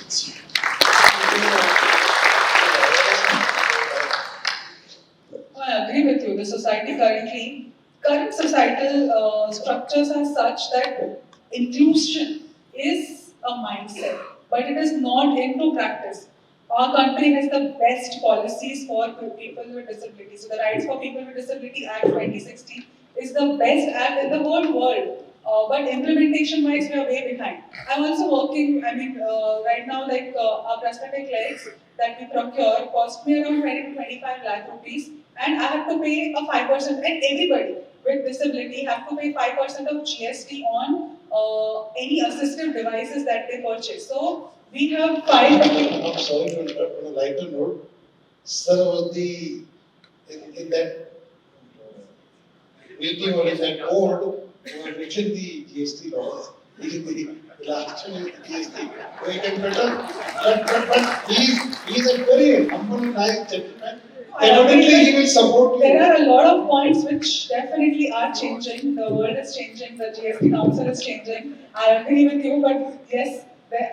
I agree with you. The society current societal structures are such that inclusion is a mindset, but it is not into practice. Our country has the best policies for people with disabilities. So the Rights for People with Disability Act 2016 is the best act in the whole world. But implementation-wise, we are way behind. I'm also working, right now, our prosthetic legs that we procure cost me around 20 to 25 lakh rupees, and I have to pay a 5%, and everybody with disability have to pay 5% of GST on any assistive devices that they purchase. So we have filed. I'm sorry to interrupt. On a lighter note, sir was in that meeting or in that board who had written the GST laws. The last one is the GST. So he can better, but he's a very humble, nice gentleman. Definitely he will support you. There are a lot of points which definitely are changing. The world is changing, the GST Council is changing. I agree with you, but yes,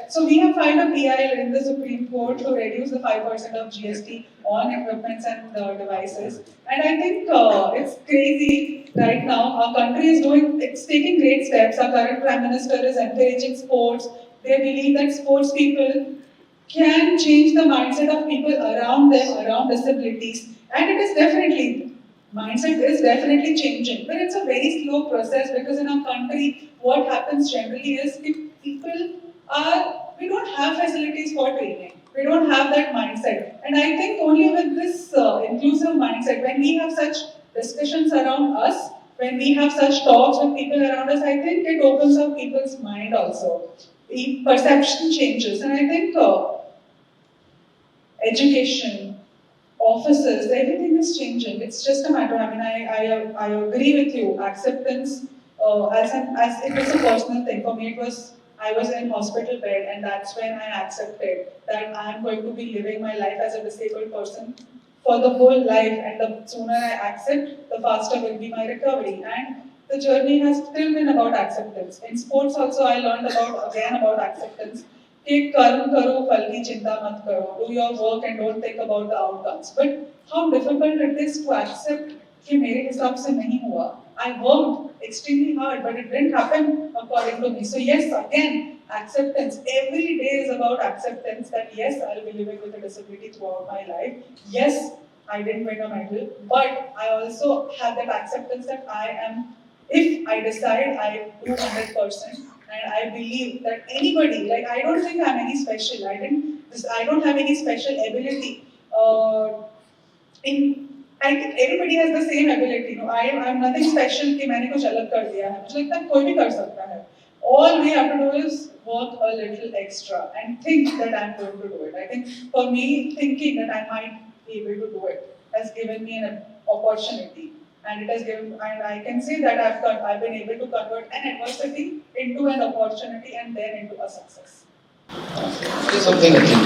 so we have filed a PIL in the Supreme Court to reduce the 5% of GST on equipments and devices. And I think it's crazy right now. Our country is it's taking great steps. Our current Prime Minister is encouraging sports. They believe that sports people can change the mindset of people around them, around disabilities. And it is definitely, mindset is definitely changing. But it's a very slow process because in our country, what happens generally is we don't have facilities for training. We don't have that mindset. And I think only with this inclusive mindset, when we have such discussions around us, when we have such talks with people around us, I think it opens up people's mind also. Perception changes. And I think education, offices, everything is changing. It's just a matter. I agree with you. Acceptance, as it was a personal thing for me. I was in hospital bed, and that's when I accepted that I am going to be living my life as a disabled person for the whole life. And the sooner I accept, the faster will be my recovery. And the journey has still been about acceptance. In sports also, I learned about acceptance. कि कर्म करो फल की चिंता मत करो. Do your work and don't think about the outcomes. But how difficult it is to accept कि मेरे हिसाब से नहीं हुआ. I worked extremely hard, but it didn't happen according to me. So yes, again, acceptance. Every day is about acceptance that yes, I'll be living with a disability throughout my life. Yes, I didn't win a medal, but I also have that acceptance that if I decide, I do 100%. And I believe that anybody, I don't think I'm any special. I don't have any special ability. I think everybody has the same ability. I'm nothing special कि मैंने कुछ अलग कर दिया है. मुझे लगता है कोई भी कर सकता है. All we have to do is work a little extra and think that I'm going to do it. I think for me, thinking that I might be able to do it has given me an opportunity. and it has given, and I can say that I've been able to convert an adversity into an opportunity and then into a success. Something I think.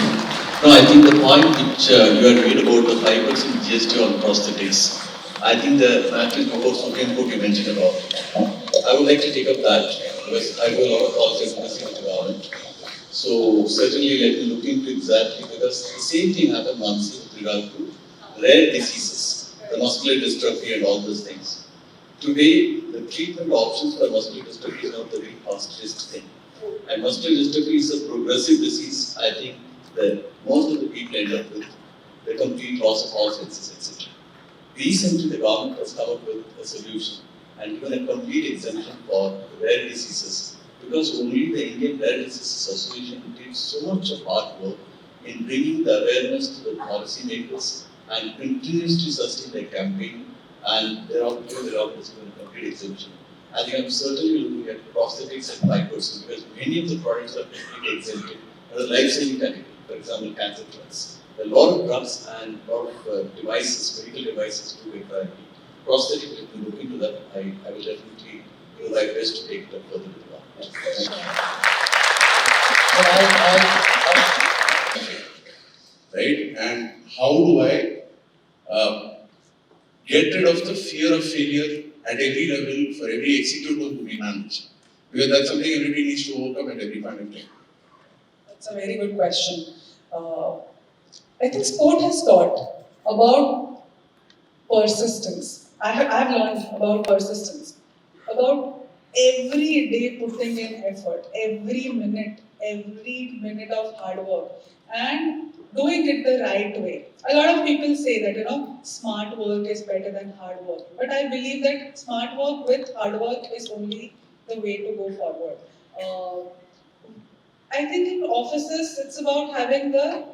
No, I think the point which you had made about the 5% GST on prosthetics, I think the matter before Supreme Court you mentioned about. I would like to take up that because I do a lot of policy advocacy with the government. So certainly let me look into exactly because the same thing happened once with regard to rare diseases, the muscular dystrophy and all those things. Today, the treatment options for muscular dystrophy is not the very fastest thing. And muscular dystrophy is a progressive disease. I think that most of the people end up with the complete loss of all senses, etc. Recently, the government has come up with a solution and given a complete exemption for rare diseases because only the Indian Rare Diseases Association did so much of hard work in bringing the awareness to the policymakers and continues to sustain their campaign and they're all given a complete exemption. I think I'm certainly looking at prosthetics at 5% because many of the products are completely exempted as a life-saving category. For example, cancer drugs. There are a lot of drugs and a lot of devices, medical devices to get therapy. Prosthetic, if you look into that, I will definitely do my best to take it up further to the right? And how do I get rid of the fear of failure at every level for every executive who we manage? Because that's something everybody needs to overcome at every point of time. That's a very good question. I think sport has taught about persistence. I've learned about persistence, about every day putting in effort, every minute of hard work, and doing it the right way. A lot of people say that smart work is better than hard work, but I believe that smart work with hard work is only the way to go forward. I think in offices it's about having the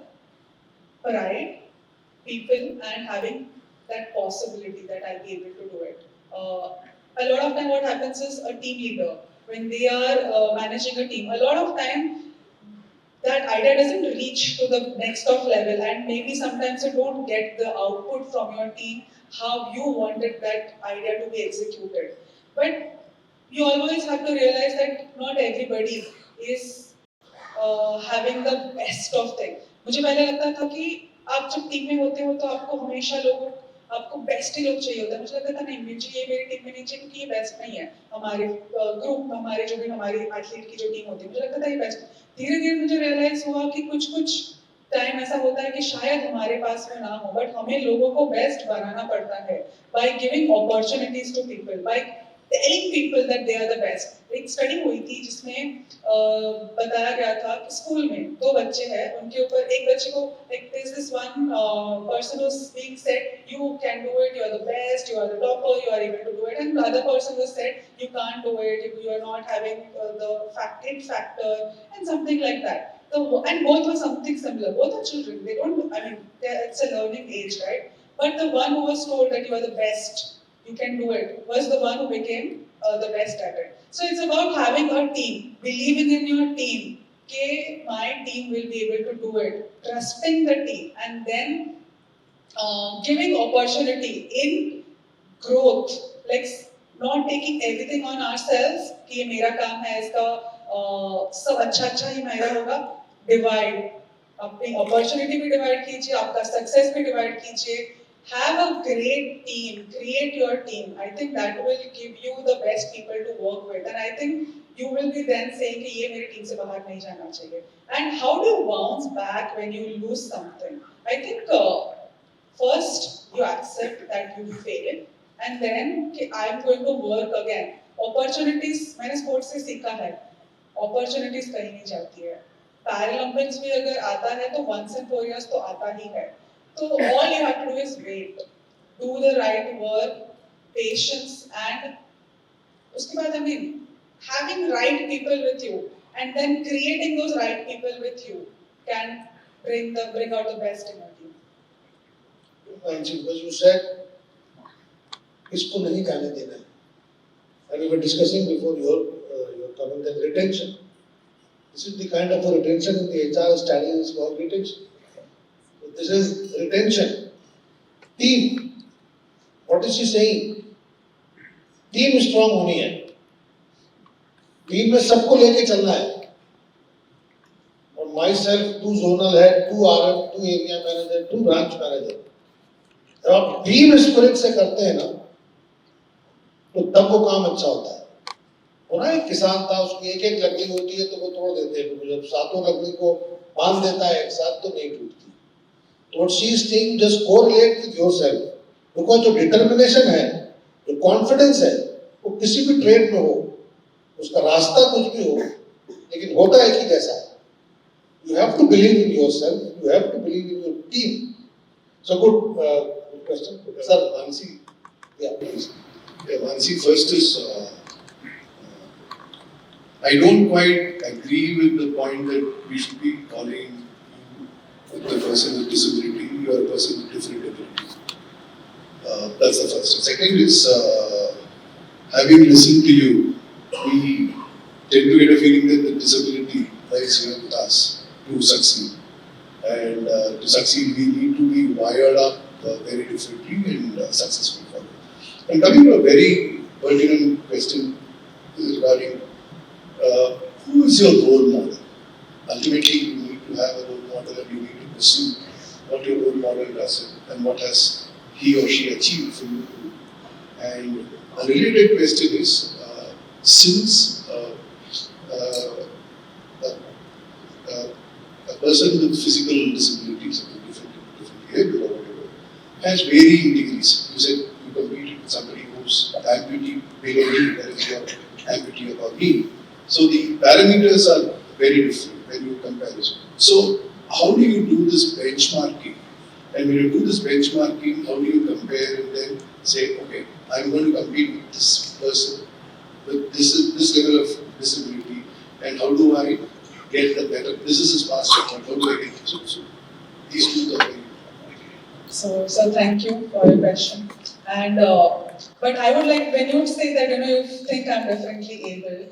pride, people, and having that possibility that I'll be able to do it. A lot of time what happens is a team leader, when they are managing a team, a lot of time that idea doesn't reach to the next of level and maybe sometimes you don't get the output from your team how you wanted that idea to be executed. But you always have to realize that not everybody is having the best of thing. मुझे पहले लगता था कि आप जब team में होते हो तो आपको हमेशा लोगों आपको बेस्ट ही लोग चाहिए होता है. मुझे लगता था नहीं मुझे ये मेरी टीम में नहीं चाहिए क्योंकि ये बेस्ट नहीं है. हमारे ग्रुप हमारे जो भी हमारी एथलीट की जो टीम होती है मुझे लगता था ये बेस्ट. धीरे धीरे मुझे रियलाइज हुआ कि कुछ टाइम ऐसा होता है कि शायद हमारे पास में ना हो बट हमें लोगों को बेस्ट बनाना पड़ता है by giving opportunities to people by telling people that they are the best. एक स्टडी हुई थी जिसमें बताया गया था कि स्कूल में दो बच्चे हैं उनके ऊपर एक बच्चे को like there's this one person was being said you can do it, you are the best, you are the topper, you are able to do it, and the other person was said you can't do it, you are not having the it factor and something like that. And both were something similar. Both are children. They don't. I mean, it's a learning age, right? But the one who was told that you are the best, you can do it, was the one who became the best at it. So it's about having a team, believing in your team. Okay, my team will be able to do it. Trusting the team, and then giving opportunity in growth. Like not taking everything on ourselves. कि ये मेरा काम है, इसका सब अच्छा ही मेरा होगा. Divide. अपनी opportunity भी divide कीजिए, आपका success भी divide कीजिए. Have a great team, create your team. I think that will give you the best people to work with. And I think you will be then saying कि ये मेरी team से बाहर नहीं जाना चाहिए. And how do you bounce back when you lose something? I think first you accept that you failed and then I am going to work again. Opportunities, मैंने sports से सीखा है. Opportunities कहीं नहीं जाती है. Paralympics भी अगर आता है तो once in 4 years तो आता ही है. So all you have to do is wait, do the right work, patience, and उसके बाद I mean having right people with you and then creating those right people with you can bring out the best in your team. Because you said इसको नहीं जाने देना है. And we were discussing before your comment that retention. This is the kind of a retention in the HR study is called retention. This is retention. Team. What is she saying? Team strong होनी है, team में सबको लेके चलना है। और my self 2 zonal head, 2 RM, 2 area manager, 2 branch manager, जब आप टीम स्पिरिट से करते हैं ना तो तब वो काम अच्छा होता है। और ना एक किसान था, उसकी एक एक लकड़ी होती है तो वो तोड़ देते हैं, जब सातों लकड़ी को बांध देता है एक साथ तो नहीं टूटती। तो what she is saying, just correlate with yourself, because जो डिटर्मिनेशन है, जो कॉन्फिडेंस है, वो किसी भी ट्रेड में हो, उसका रास्ता कुछ भी हो, लेकिन होता है कि जैसा you have to believe in yourself, you have to believe in your team. So good question, sir. Manasi, yeah, please. Yeah, Mansi, first is I don't quite agree with the point that we should be calling you the person with disability, you are a person with different ability. That's the first. Second is, having listened to you, we tend to get a feeling that the disability lies here with us to succeed. And to succeed, we need to be wired up very differently and successful for it. And coming to a very pertinent question regarding who is your role model? Ultimately, you need to have a role model and you need to pursue what your role model does and what has he or she achieved for you. And a related question is, since a person with physical disabilities or different behavior or whatever has varying degrees. You said you compete with somebody who's amputee below me, that is your amputee above me. So the parameters are very different when you compare this. So how do you do this benchmarking? And when you do this benchmarking, how do you compare and then say, okay, I'm going to compete with this person with this level of disability, and how do I get the better? This is his past record. How do I get it? So these two are very. So thank you for your question. And but I would like, when you say that you think I'm differently able,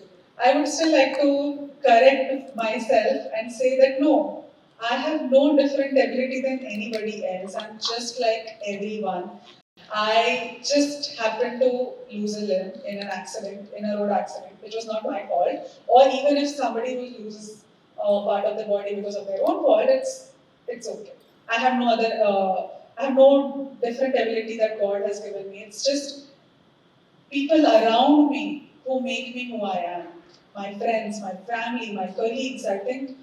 I would still like to correct myself and say that no, I have no different ability than anybody else. I'm just like everyone. I just happened to lose a limb in an accident, in a road accident, which was not my fault. Or even if somebody who loses part of the body because of their own fault, it's okay. I have no other, I have no different ability that God has given me. It's just people around me who make me who I am. My friends, my family, my colleagues, I think.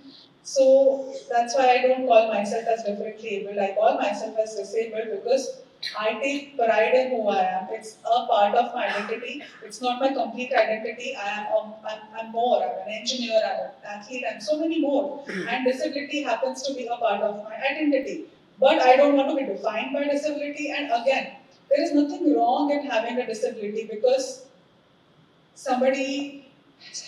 So that's why I don't call myself as differently able. I call myself as disabled because I take pride in who I am. It's a part of my identity. It's not my complete identity. I'm more. I'm an engineer. I'm an athlete. I'm so many more. And disability happens to be a part of my identity. But I don't want to be defined by disability. And again, there is nothing wrong in having a disability because somebody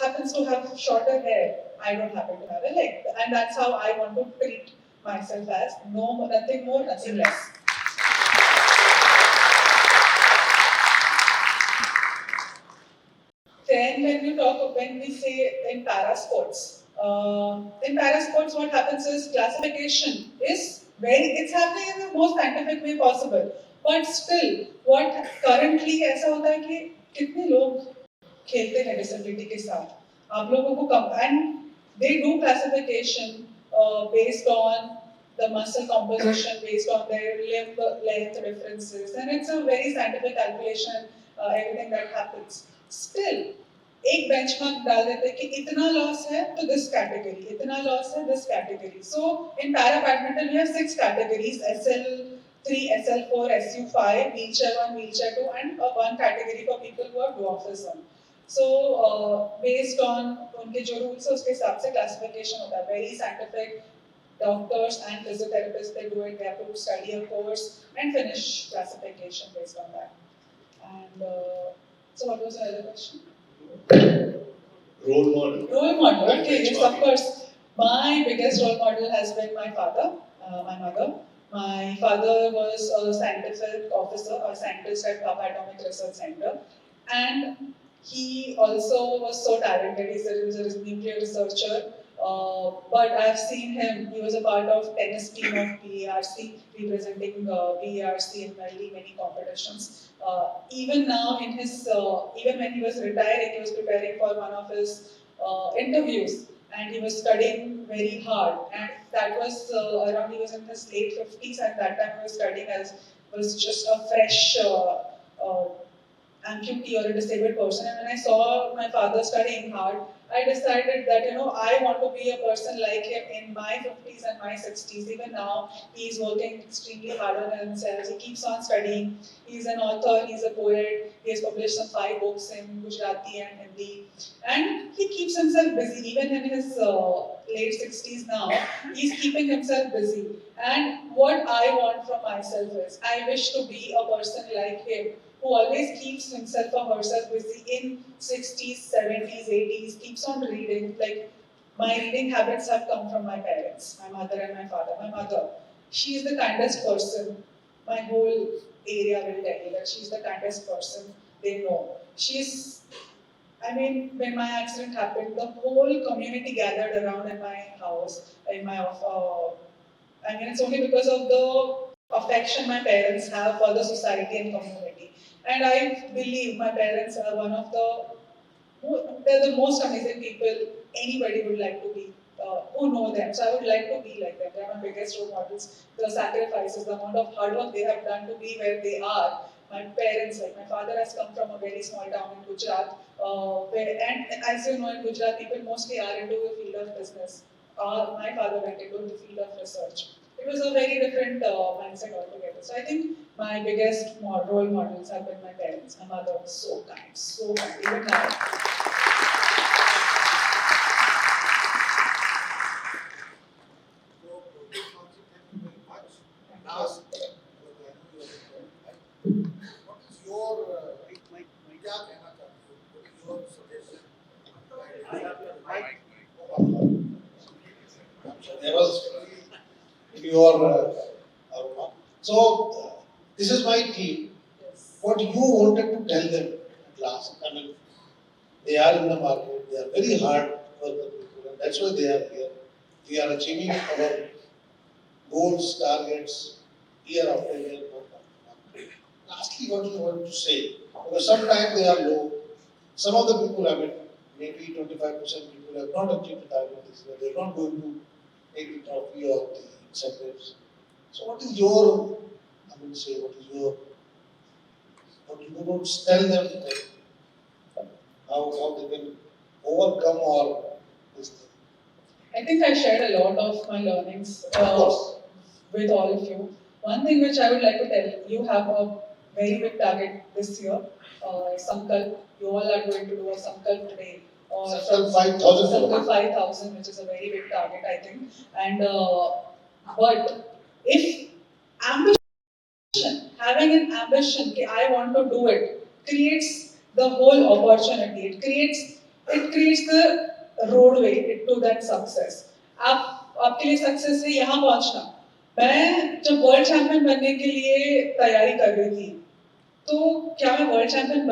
happens to have shorter hair. I don't happen to have a leg. And that's how I want to treat myself as no, nothing more, nothing less. Then when we say in para sports, what happens is classification is it's happening in the most scientific way possible. But still, what currently ऐसा होता है कि कितने लोग खेलते हैं disability के साथ आप लोगों को come and they do classification based on the muscle composition, based on their limb length differences, and it's a very scientific calculation, everything that happens. Still, एक benchmark डाल देते हैं कि इतना loss है तो this category, इतना loss है this category. So in para-badminton we have 6 categories: SL3, SL4, SU5, wheelchair 1, wheelchair 2, and one category for people who have dwarfism. So based on उनके जो rules है उसके हिसाब से classification होता है. Very scientific. Doctors and physiotherapists, they do it. They have to study a course and finish classification based on that. And so, what was the other question? Role model. Role model. Okay, yes, of course. My biggest role model has been my father, my mother. My father was a scientific officer, a scientist at Papa Atomic Research Center, and he also was so talented. He was a nuclear researcher. But I've seen him. He was a part of tennis team of BARC, representing BARC in many competitions. Even now, even when he was retiring, he was preparing for one of his interviews, and he was studying very hard. And that was around, he was in his late 50s, and that time he was studying as was just a fresh amputee or a disabled person. And when I saw my father studying hard, I decided that, I want to be a person like him in my 50s and my 60s. Even now, he's working extremely hard on himself. He keeps on studying. He's an author, he's a poet. He has published some 5 books in Gujarati and Hindi. And he keeps himself busy. Even in his late 60s now, he's keeping himself busy. And what I want from myself is, I wish to be a person like him, who always keeps himself or herself busy in 60s, 70s, 80s, keeps on reading. Like, my reading habits have come from my parents, my mother and my father. My mother, she is the kindest person. My whole area will tell you that she's the kindest person they know. When my accident happened, the whole community gathered around in my house, it's only because of the affection my parents have for the society and community. And I believe my parents are they're the most amazing people anybody would like to be, who know them. So I would like to be like them. They're my biggest role models. The sacrifices, the amount of hard work they have done to be where they are. My parents, like my father has come from a very small town in Gujarat, and as you know, in Gujarat, people mostly are into the field of business. My father went into the field of research. It was a very different mindset altogether. So I think my biggest role models have been my parents. My mother was so kind, even now. Last, what is your क्या कहना चाहते हो? What is your suggestion? There was your so this is my team. Yes. What you wanted to tell them at last? They are in the market. They are very hard working people, and that's why they are here. We are achieving our goals, targets, year after year. Lastly, what you want to say? Because sometimes they are low. Some of the people, maybe 25% people have not achieved the target this year. They are not going to take the trophy or the incentives. So what is your, what you would tell them how they can overcome all this thing? I think I shared a lot of my learnings Of course. with all of you. One thing which I would like to tell you, have a very big target this year, Sankalp. You all are going to do a Sankalp today. Sankalp 5,000. Sankalp 5,000, which is a very big target, I think. And but if ambition, having an ambition, कि I want to do it, creates the whole opportunity. It creates the roadway to that success. आपके लिए success है यहाँ पहुँचना. मैं जब world champion बनने के लिए तैयारी कर रही थी, तो क्या मैं वर्ल्ड चैंपियन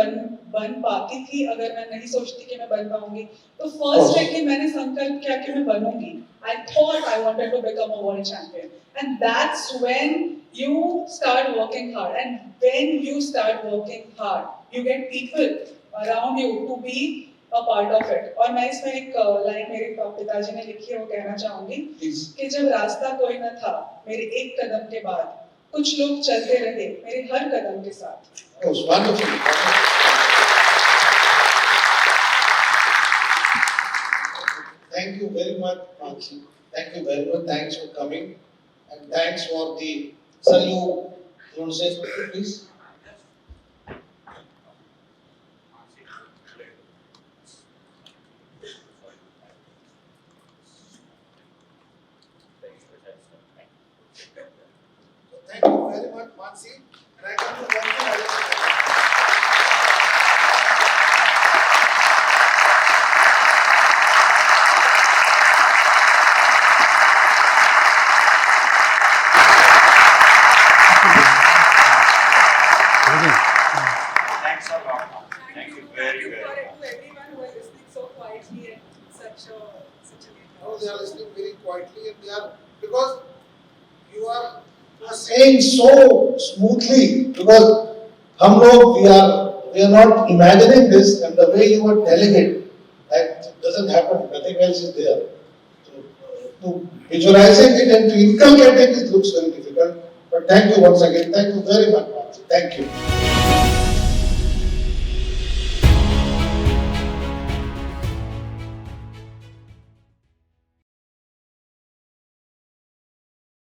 बन पाती थी अगर मैं नहीं सोचती कि मैं बन पाऊंगी? तो फर्स्ट है कि मैंने संकल्प किया कि मैं बनूंगी. I thought I wanted to become a world champion, and that's when you start working hard. And when you start working hard, you get people around you to be a part of it. और मैं इसमें एक line मेरे पिताजी ने लिखी है, वो कहना चाहूंगी कि जब रास्ता कोई न था मेरे एक कदम के बाद, कुछ लोग चलते रहे मेरे हर कदम के साथ. That was wonderful. Thank you very much, Manasi. Thank you very much. Thanks for coming, and thanks for the. Sir, you want to say something, please? Thank you very much, Manasi. And I come to Thanks a lot. Thank you very, very much. To everyone who is listening so quietly and such a Now they are listening very quietly and they are, because you are saying so smoothly, because हम लोग we are not imagining this, and the way you are telling it, that doesn't happen, nothing else is there. To visualizing it and to inculcating it looks very difficult. But thank you once again. Thank you very much. Thank you.